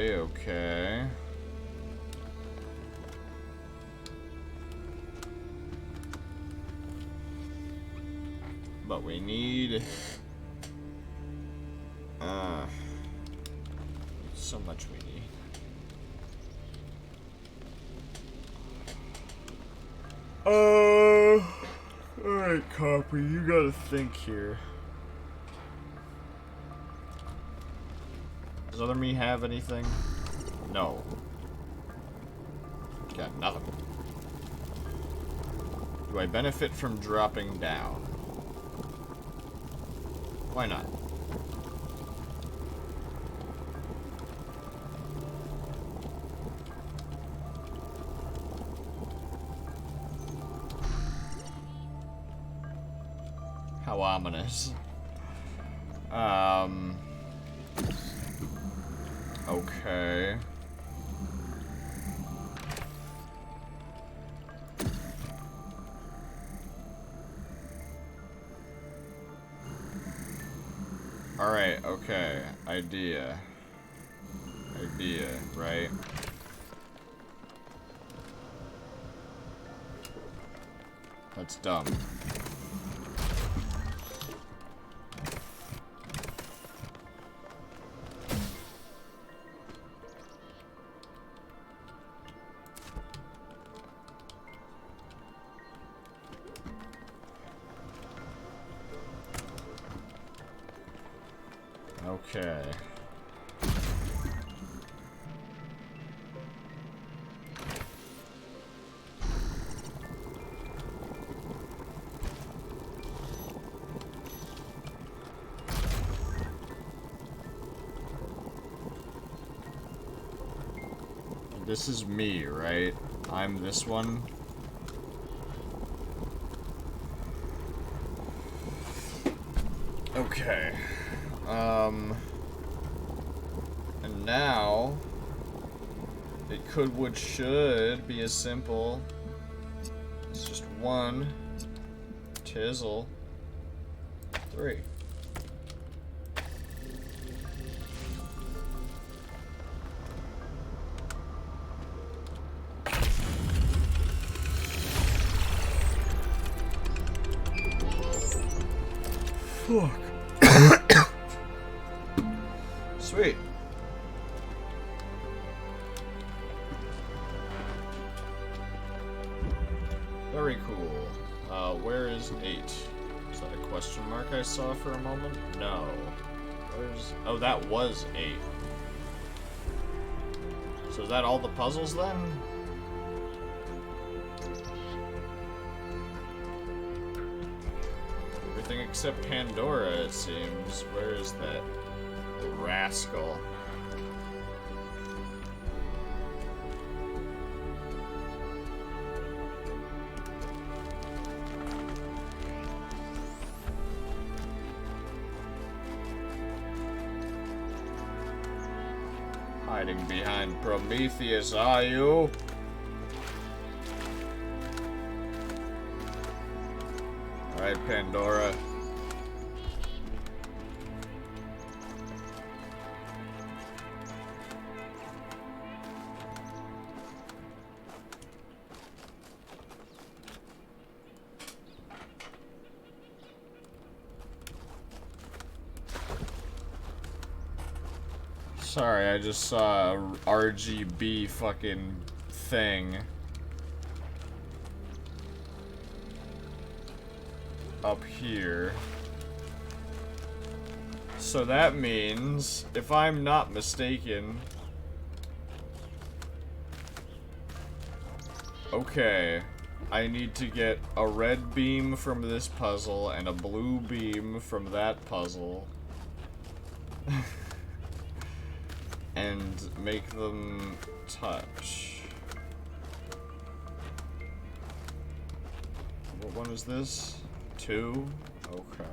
Okay. But we need... so much we need. Alright, Copy, you gotta think here. Does other me have anything? No. Got nothing. Do I benefit from dropping down? Why not? How ominous. Okay. Alright, okay. Idea, right? That's dumb. Okay. This is me, right? I'm this one. Okay. And now it should be as simple. It's just 1 tizzle 3. Fuck. Sweet. Very cool. Where is 8? Is that a question mark I saw for a moment? No. Where's... Oh, that was 8. So is that all the puzzles then? Everything except Pandora, it seems. Where is that rascal? Hiding behind Prometheus, are you? Alright, Pandora. Sorry, I just saw a RGB fucking thing up here. So that means, if I'm not mistaken... Okay, I need to get a red beam from this puzzle and a blue beam from that puzzle. And make them touch. What one is this? 2? Okay.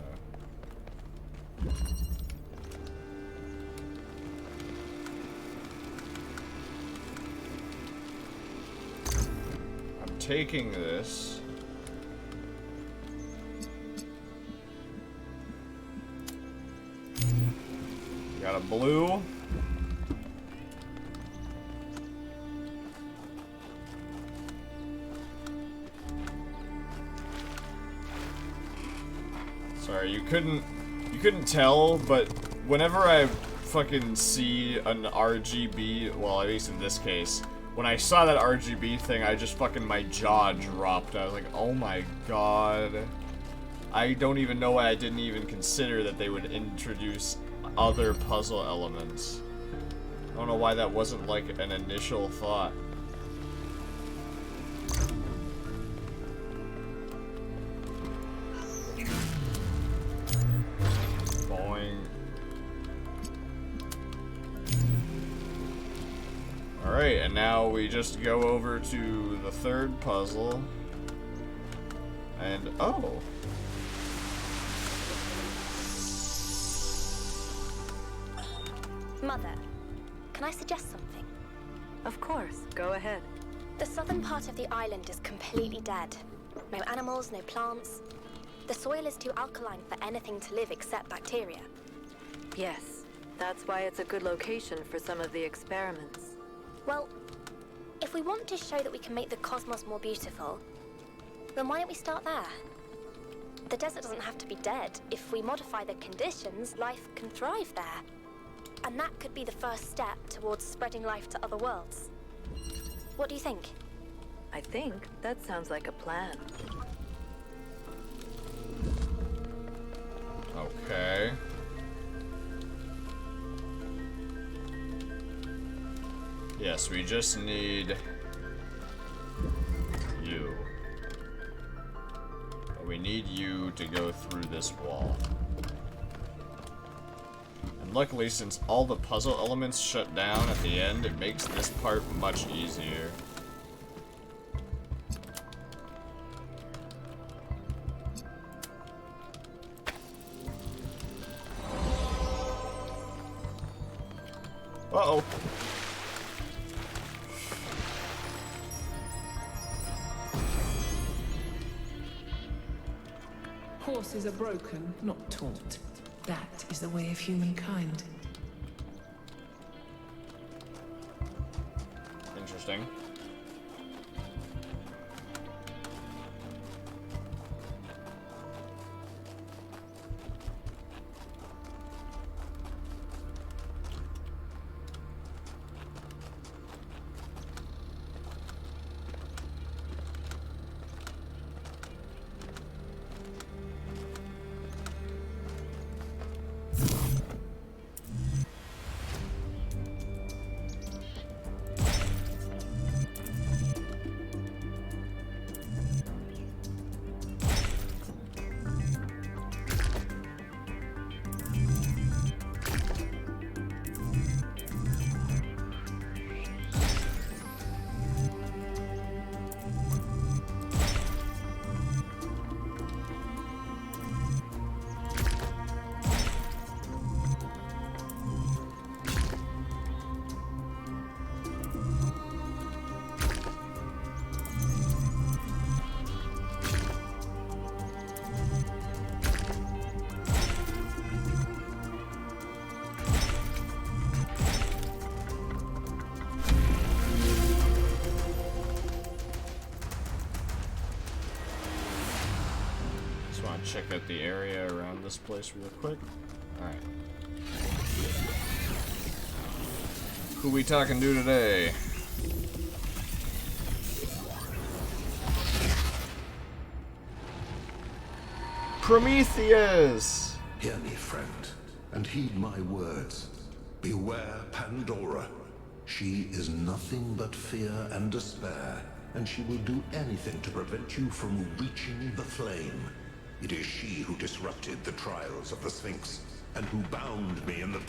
I'm taking this. Got a blue. Sorry, you couldn't tell, but whenever I fucking see an RGB, well, at least in this case, when I saw that RGB thing, I just fucking, my jaw dropped. I was like, oh my god. I don't even know why I didn't even consider that they would introduce other puzzle elements. I don't know why that wasn't like an initial thought. Alright, and now we just go over to the third puzzle. And, oh. Mother, can I suggest something? Of course, go ahead. The southern part of the island is completely dead. No animals, no plants. The soil is too alkaline for anything to live except bacteria. Yes, that's why it's a good location for some of the experiments. Well, if we want to show that we can make the cosmos more beautiful, then why don't we start there? The desert doesn't have to be dead. If we modify the conditions, life can thrive there. And that could be the first step towards spreading life to other worlds. What do you think? I think that sounds like a plan. Okay. Yes, we just need you. We need you to go through this wall. And luckily, since all the puzzle elements shut down at the end, it makes this part much easier. Uh-oh. Horses are broken, not taught. That is the way of humankind. Interesting. Check out the area around this place real quick. Alright. Who we talking to today? Prometheus! Hear me, friend, and heed my words. Beware Pandora. She is nothing but fear and despair, and she will do anything to prevent you from reaching the flame. It is she who disrupted the trials of the Sphinx, and who bound me in the...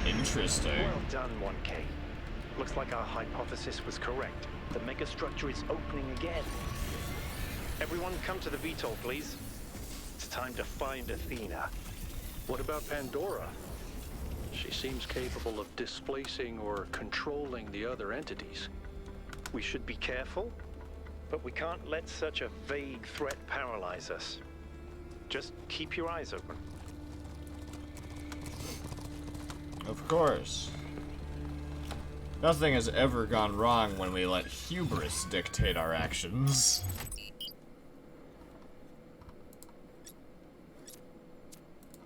Interesting. Well done, 1K. Looks like our hypothesis was correct. The megastructure is opening again. Everyone come to the VTOL, please. It's time to find Athena. What about Pandora? She seems capable of displacing or controlling the other entities. We should be careful, but we can't let such a vague threat paralyze us. Just keep your eyes open. Of course. Nothing has ever gone wrong when we let hubris dictate our actions.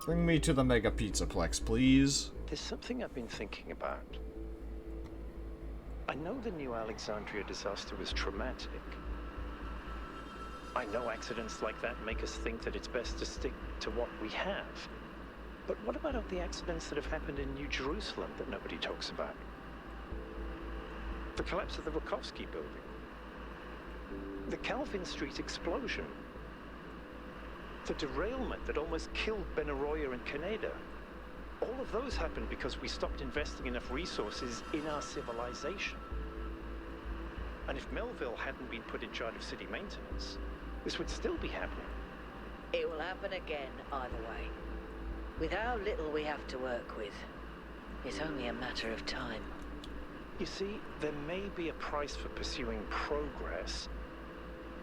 Bring me to the Mega Pizzaplex, please. There's something I've been thinking about. I know the New Alexandria disaster was traumatic. I know accidents like that make us think that it's best to stick to what we have. But what about all the accidents that have happened in New Jerusalem that nobody talks about? The collapse of the Wachowski building. The Calvin Street explosion. The derailment that almost killed Benaroya and Kaneda. All of those happened because we stopped investing enough resources in our civilization. And if Melville hadn't been put in charge of city maintenance, this would still be happening. It will happen again, either way. With how little we have to work with, it's only a matter of time. You see, there may be a price for pursuing progress,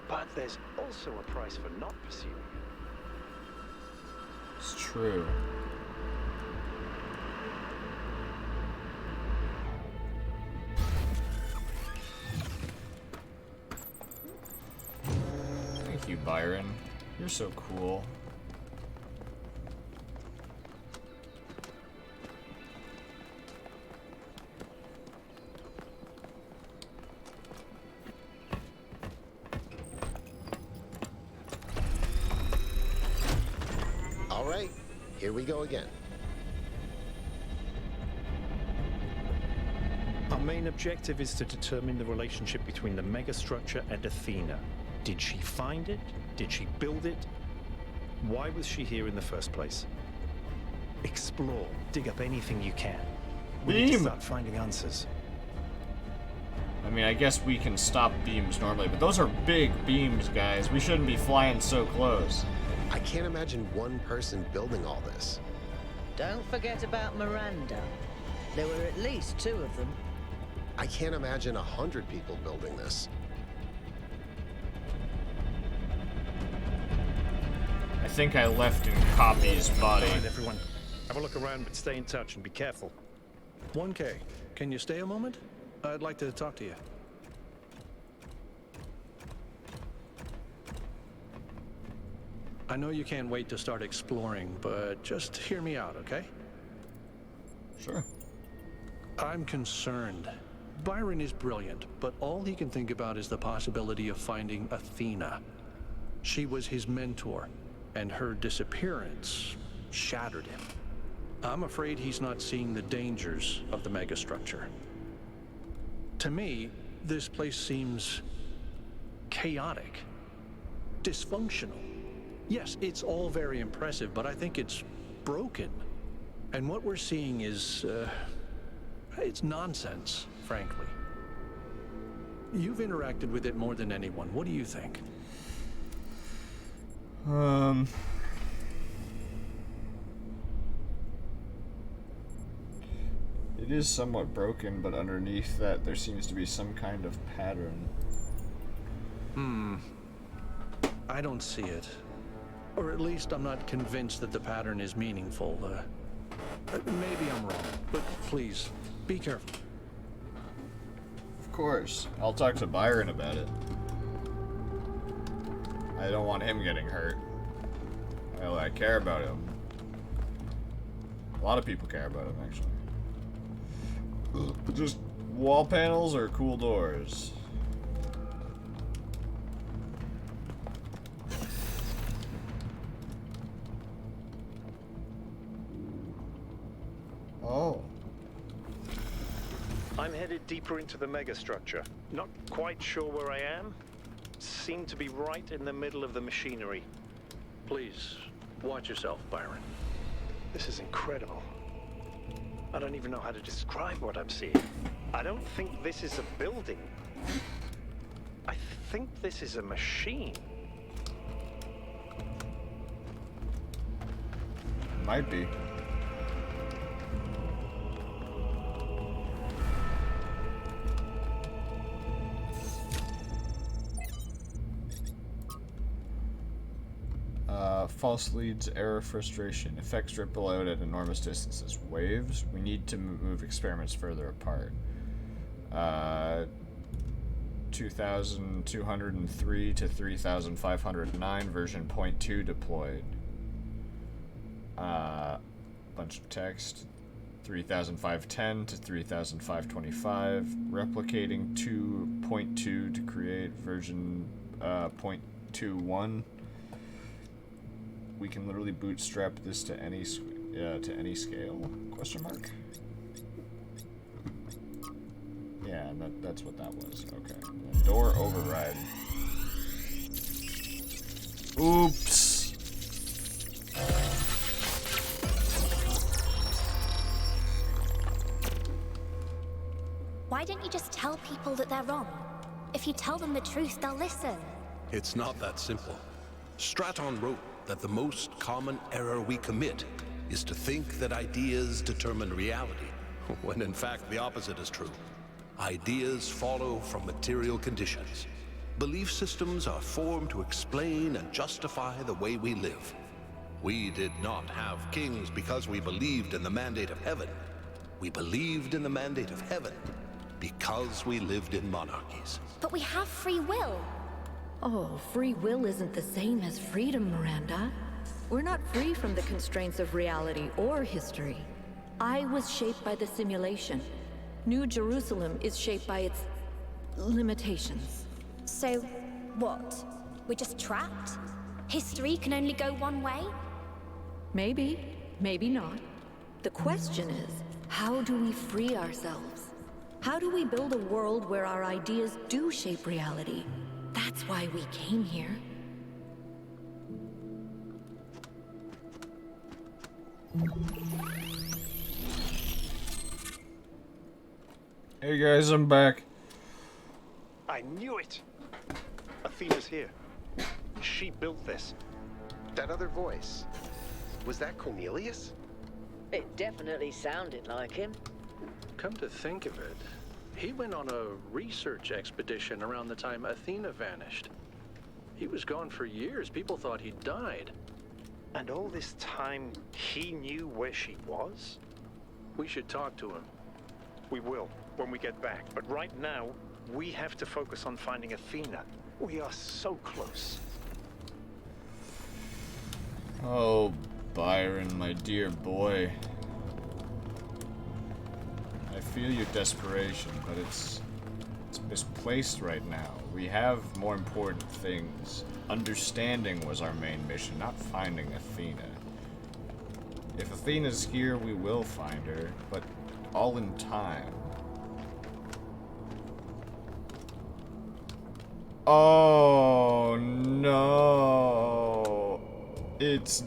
but there's also a price for not pursuing it. It's true. Thank you, Byron. You're so cool. All right, here we go again. Our main objective is to determine the relationship between the megastructure and Athena. Did she find it? Did she build it? Why was she here in the first place? Explore, dig up anything you can. We need to start finding answers. I mean, I guess we can stop beams normally, but those are big beams, guys. We shouldn't be flying so close. I can't imagine one person building all this. Don't forget about Miranda. There were at least 2 of them. I can't imagine 100 people building this. I think I left in Copy's body. All right, everyone. Have a look around, but stay in touch and be careful. 1K, can you stay a moment? I'd like to talk to you. I know you can't wait to start exploring, but just hear me out, okay? Sure. I'm concerned. Byron is brilliant, but all he can think about is the possibility of finding Athena. She was his mentor, and her disappearance shattered him. I'm afraid he's not seeing the dangers of the megastructure. To me, this place seems chaotic, dysfunctional. Yes, it's all very impressive, but I think it's broken. And what we're seeing is, it's nonsense, frankly. You've interacted with it more than anyone. What do you think? It is somewhat broken, but underneath that there seems to be some kind of pattern. I don't see it. Or at least I'm not convinced that the pattern is meaningful. Maybe I'm wrong, but please, be careful. Of course. I'll talk to Byron about it. I don't want him getting hurt. I care about him. A lot of people care about him, actually. Just wall panels or cool doors? Oh. I'm headed deeper into the megastructure. Not quite sure where I am. Seem to be right in the middle of the machinery. Please, watch yourself, Byron. This is incredible. I don't even know how to describe what I'm seeing. I don't think this is a building. I think this is a machine. Might be. False leads, error, frustration. Effects ripple out at enormous distances. Waves. We need to move experiments further apart. 2203 to 3509, version 0.2 deployed. Bunch of text. 3510 to 3525. Replicating 2.2 to create version 0.21. We can literally bootstrap this to any scale? Question mark. Yeah, that's what that was. Okay. Door override. Oops. Why don't you just tell people that they're wrong? If you tell them the truth, they'll listen. It's not that simple. Straton wrote that the most common error we commit is to think that ideas determine reality, when in fact the opposite is true. Ideas follow from material conditions. Belief systems are formed to explain and justify the way we live. We did not have kings because we believed in the mandate of heaven. We believed in the mandate of heaven because we lived in monarchies. But we have free will. Oh, free will isn't the same as freedom, Miranda. We're not free from the constraints of reality or history. I was shaped by the simulation. New Jerusalem is shaped by its limitations. So, what? We're just trapped? History can only go one way? Maybe, maybe not. The question is, how do we free ourselves? How do we build a world where our ideas do shape reality? That's why we came here. Hey guys, I'm back. I knew it! Athena's here. She built this. That other voice, was that Cornelius? It definitely sounded like him. Come to think of it, he went on a research expedition around the time Athena vanished. He was gone for years. People thought he'd died. And all this time, he knew where she was? We should talk to him. We will, when we get back. But right now, we have to focus on finding Athena. We are so close. Oh, Byron, my dear boy. I feel your desperation, but it's misplaced right now. We have more important things. Understanding was our main mission, not finding Athena. If Athena's here, we will find her, but all in time. Oh no! It's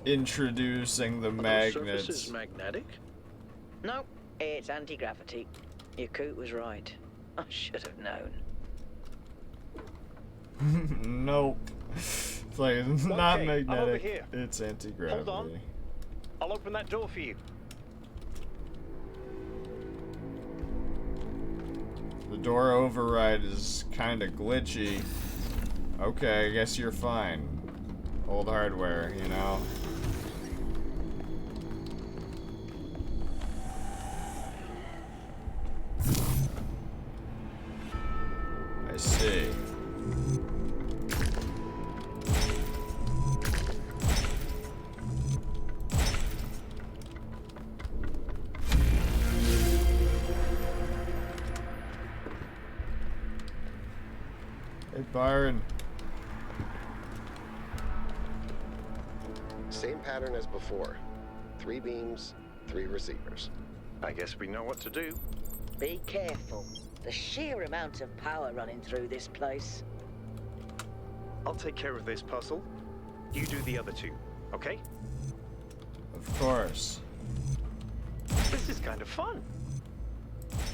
introducing the magnets. Surface is magnetic? No, it's anti-gravity. Your coot was right. I should have known. Nope. It's like, it's not Okay, I'm over magnetic. here. It's anti-gravity. Hold on. I'll open that door for you. The door override is kinda glitchy. Okay, I guess you're fine. Old hardware, you know? I see. Hey, Byron. Same pattern as before. 3 beams, 3 receivers. I guess we know what to do. Be careful. The sheer amount of power running through this place. I'll take care of this puzzle. You do the other 2, okay? Of course. This is kind of fun.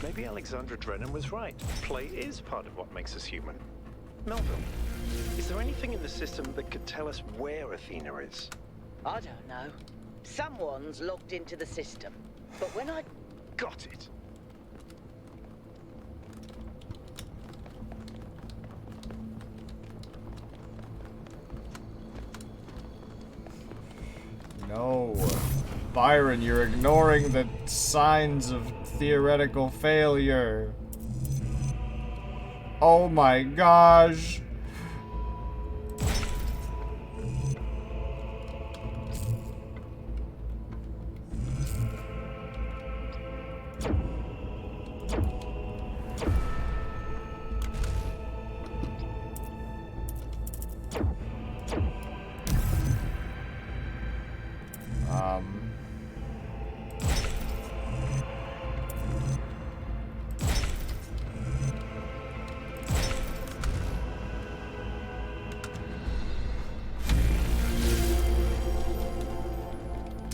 Maybe Alexandra Drennan was right. Play is part of what makes us human. Melville, is there anything in the system that could tell us where Athena is? I don't know. Someone's logged into the system. But when I... Got it. No. Byron, you're ignoring the signs of theoretical failure. Oh my gosh.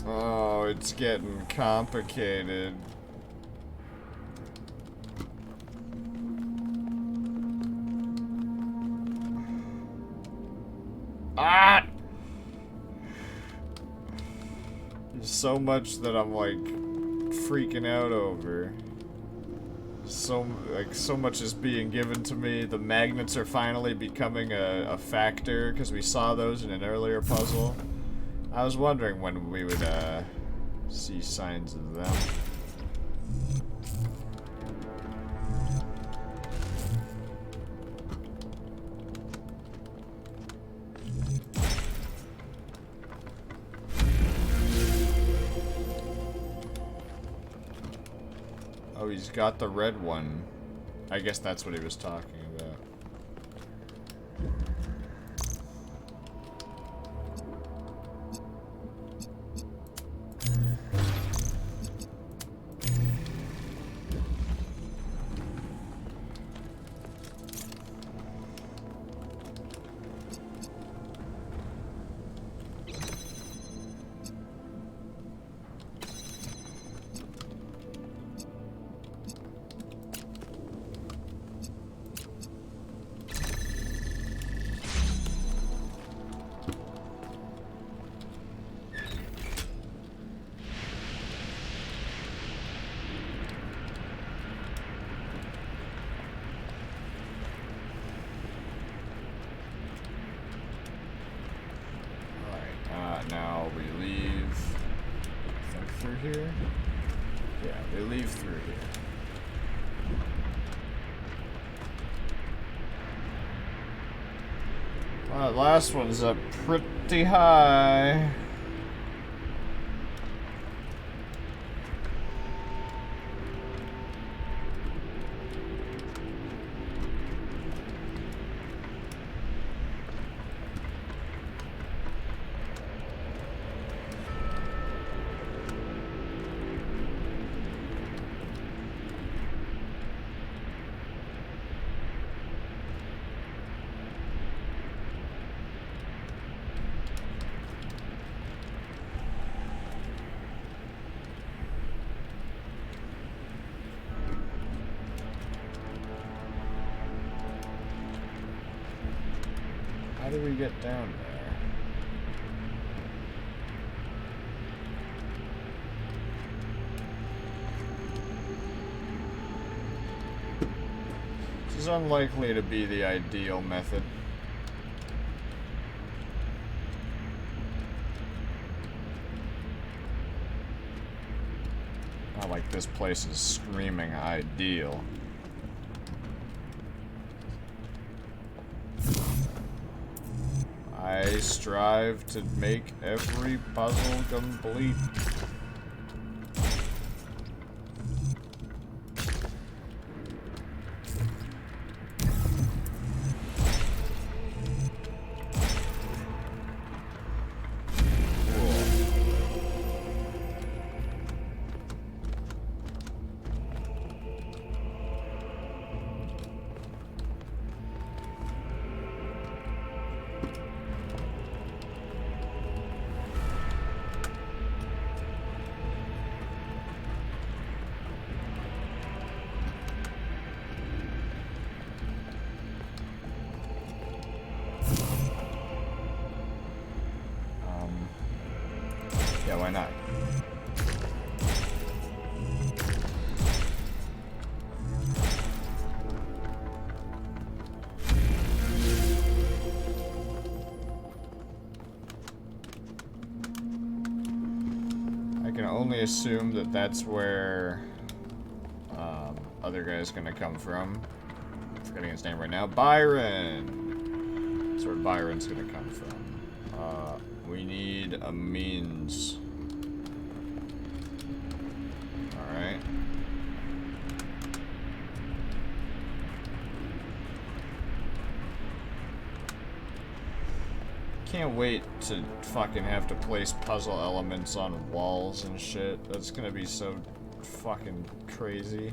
Oh, it's getting complicated. Ah! There's so much that I'm like freaking out over. So much is being given to me. The magnets are finally becoming a factor because we saw those in an earlier puzzle. I was wondering when we would see signs of them. Oh, he's got the red one. I guess that's what he was talking about. Now we leave. I think through here? Yeah, we leave through here. That last one's up pretty high. How do we get down there? This is unlikely to be the ideal method. Not like this place is screaming ideal. I strive to make every puzzle complete. Yeah, why not? I can only assume that that's where other guy's gonna come from. I'm forgetting his name right now. Byron! That's where Byron's gonna come from. We need a means. Alright. Can't wait to fucking have to place puzzle elements on walls and shit. That's gonna be so fucking crazy.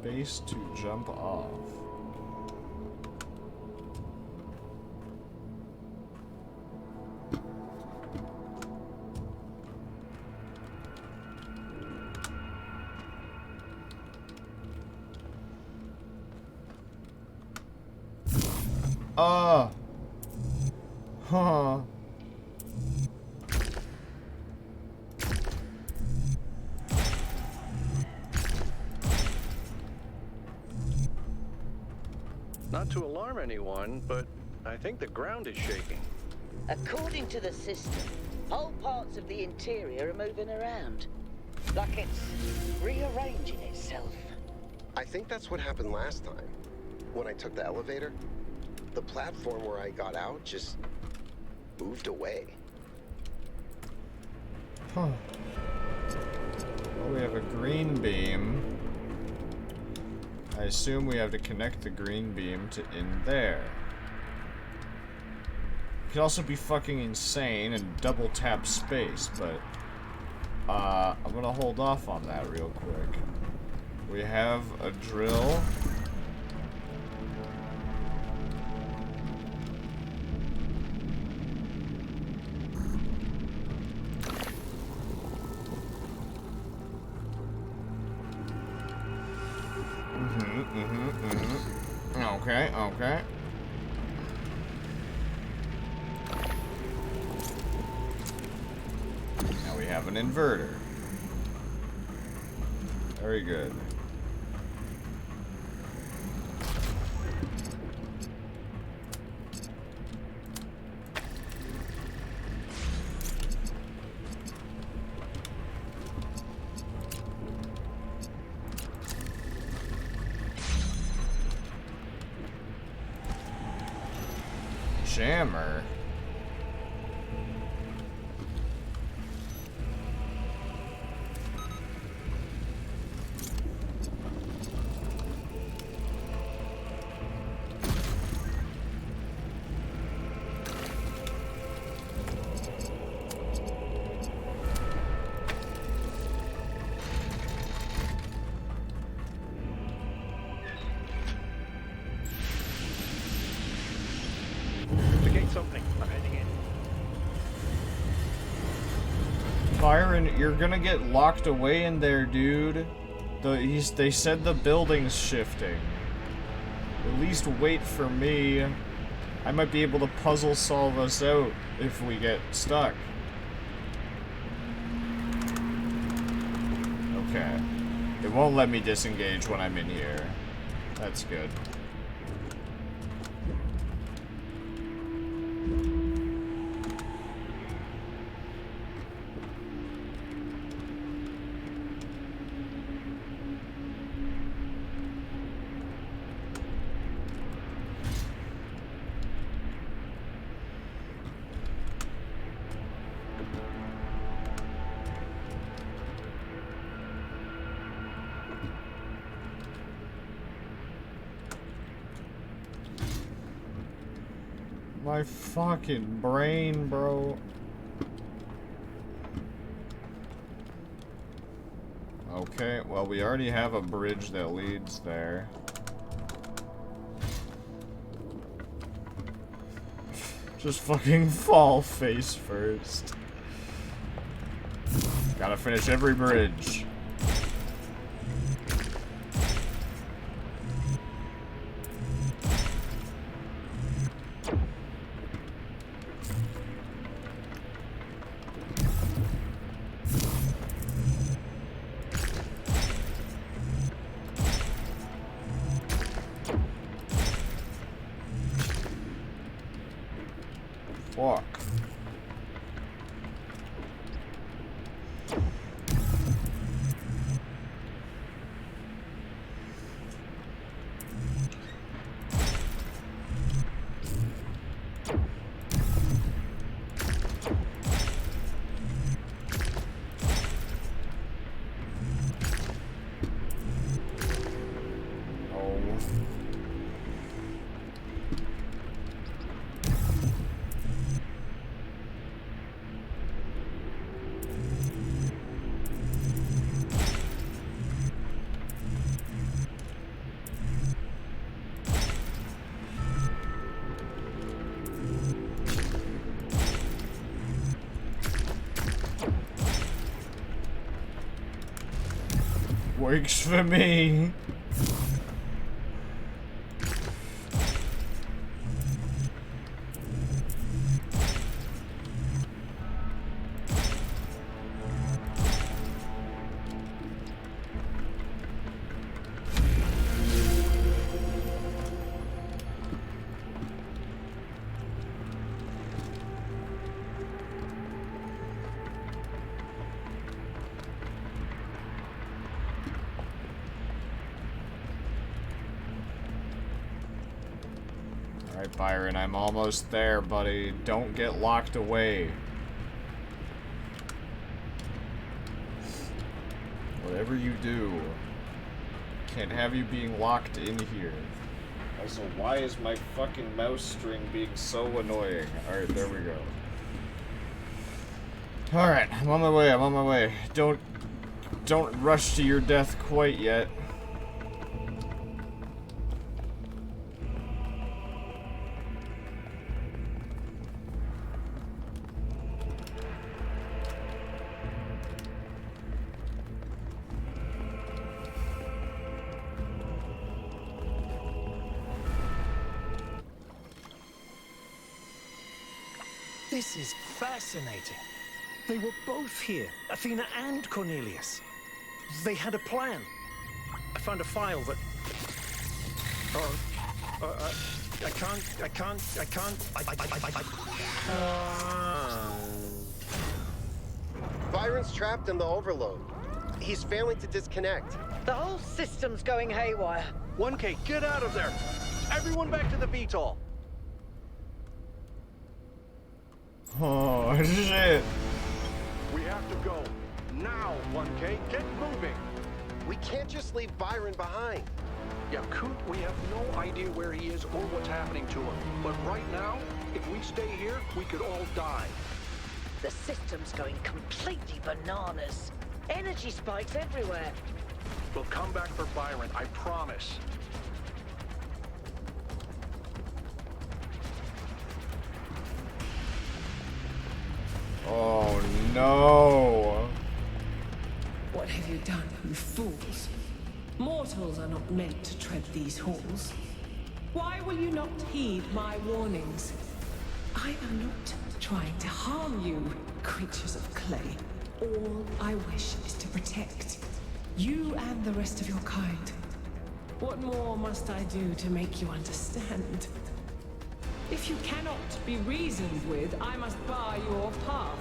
space to jump off. Huh. Not to alarm anyone, but I think the ground is shaking. According to the system, whole parts of the interior are moving around. Like it's rearranging itself. I think that's what happened last time. When I took the elevator, the platform where I got out just moved away. Huh. Well, we have a green beam. I assume we have to connect the green beam to in there. It could also be fucking insane and double tap space, but I'm gonna hold off on that real quick. We have a drill. Okay. Now we have an inverter. Very good. Jammer. Byron, you're gonna get locked away in there, dude. They said the building's shifting. At least wait for me. I might be able to puzzle solve us out if we get stuck. Okay. It won't let me disengage when I'm in here. That's good. My fucking brain, bro. Okay, well, we already have a bridge that leads there. Just fucking fall face first. Gotta finish every bridge. Fuck. Works for me. Alright, Byron, I'm almost there, buddy. Don't get locked away. Whatever you do, can't have you being locked in here. Also, why is my fucking mouse string being so annoying? Alright, there we go. Alright, I'm on my way, I'm on my way. Don't rush to your death quite yet. This is fascinating. They were both here, Athena and Cornelius. They had a plan. I found a file that... I can't... Byron's trapped in the overload. He's failing to disconnect. The whole system's going haywire. 1K, get out of there! Everyone back to the VTOL! Oh, shit. We have to go. Now, 1K, get moving! We can't just leave Byron behind. Yeah, Coot, we have no idea where he is or what's happening to him. But right now, if we stay here, we could all die. The system's going completely bananas. Energy spikes everywhere. We'll come back for Byron, I promise. Oh no! What have you done, you fools? Mortals are not meant to tread these halls. Why will you not heed my warnings? I am not trying to harm you, creatures of clay. All I wish is to protect you and the rest of your kind. What more must I do to make you understand? If you cannot be reasoned with, I must bar your path.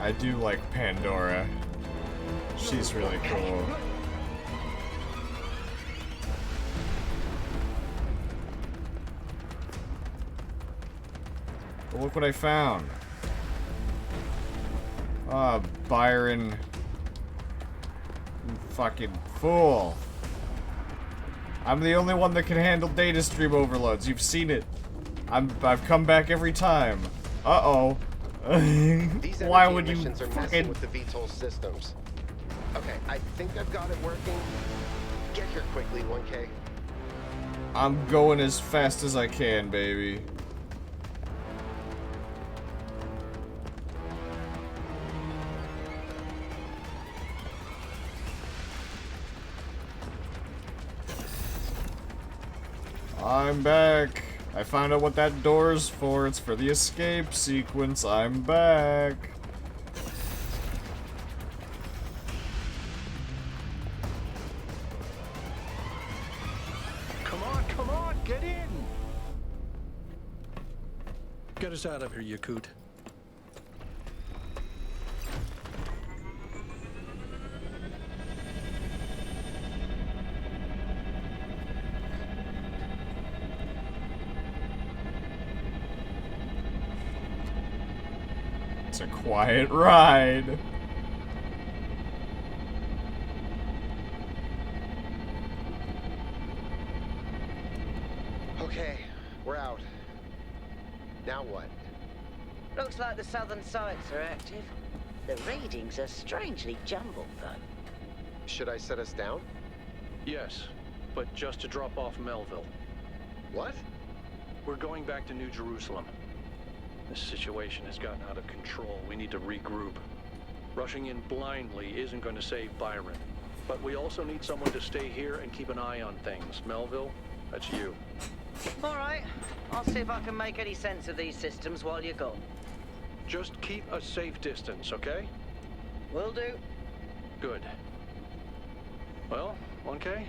I do like Pandora. She's really cool. But look what I found. Ah, Byron. You fucking fool. I'm the only one that can handle data stream overloads. You've seen it. I've come back every time. Uh-oh. These Why energy would you emissions are messing fucking... with the VTOL systems. Okay, I think I've got it working. Get here quickly, 1K. I'm going as fast as I can, baby. I'm back. I found out what that door's for. It's for the escape sequence. I'm back. Come on, get in! Get us out of here, Yakut. It's a quiet ride. Okay, we're out. Now what? Looks like the southern sites are active. The readings are strangely jumbled, though. Should I set us down? Yes, but just to drop off Melville. What? We're going back to New Jerusalem. This situation has gotten out of control. We need to regroup. Rushing in blindly isn't going to save Byron. But we also need someone to stay here and keep an eye on things. Melville, that's you. All right. I'll see if I can make any sense of these systems while you're gone. Just keep a safe distance, okay? Will do. Good. Well, 1K,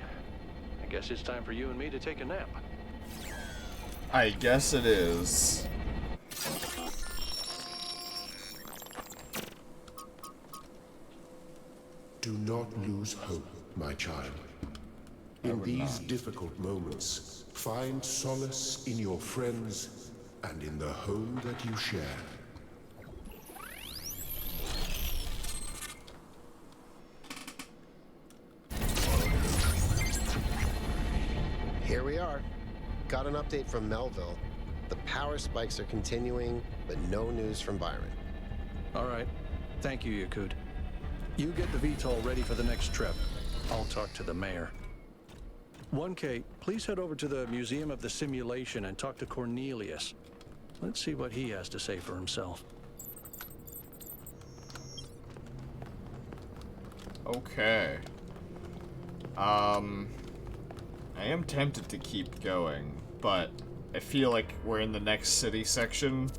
I guess it's time for you and me to take a nap. I guess it is. Do not lose hope, my child. In these difficult moments, find solace in your friends and in the home that you share. Here we are. Got an update from Melville. The power spikes are continuing, but no news from Byron. All right. Thank you, Yakut. You get the VTOL ready for the next trip. I'll talk to the mayor. 1K, please head over to the Museum of the Simulation and talk to Cornelius. Let's see what he has to say for himself. Okay. I am tempted to keep going, but I feel like we're in the next city section.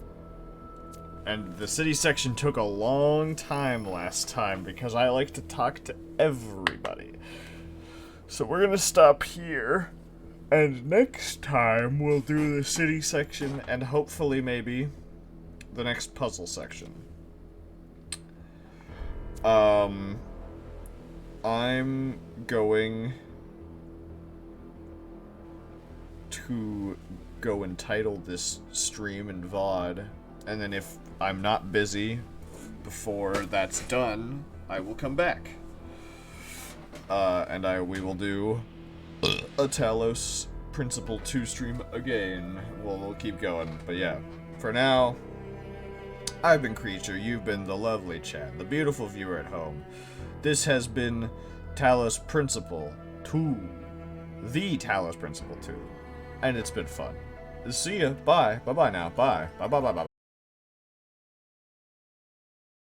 And the city section took a long time last time because I like to talk to everybody. So we're gonna stop here, and next time we'll do the city section and hopefully maybe the next puzzle section. I'm going to go and title this stream and VOD, and then if I'm not busy before that's done, I will come back. And we will do a Talos Principle 2 stream again. We'll keep going, but yeah. For now, I've been Creature, you've been the lovely Chad, the beautiful viewer at home. This has been Talos Principle 2. The Talos Principle 2. And it's been fun. See ya. Bye. Bye-bye now. Bye. Bye-bye-bye-bye.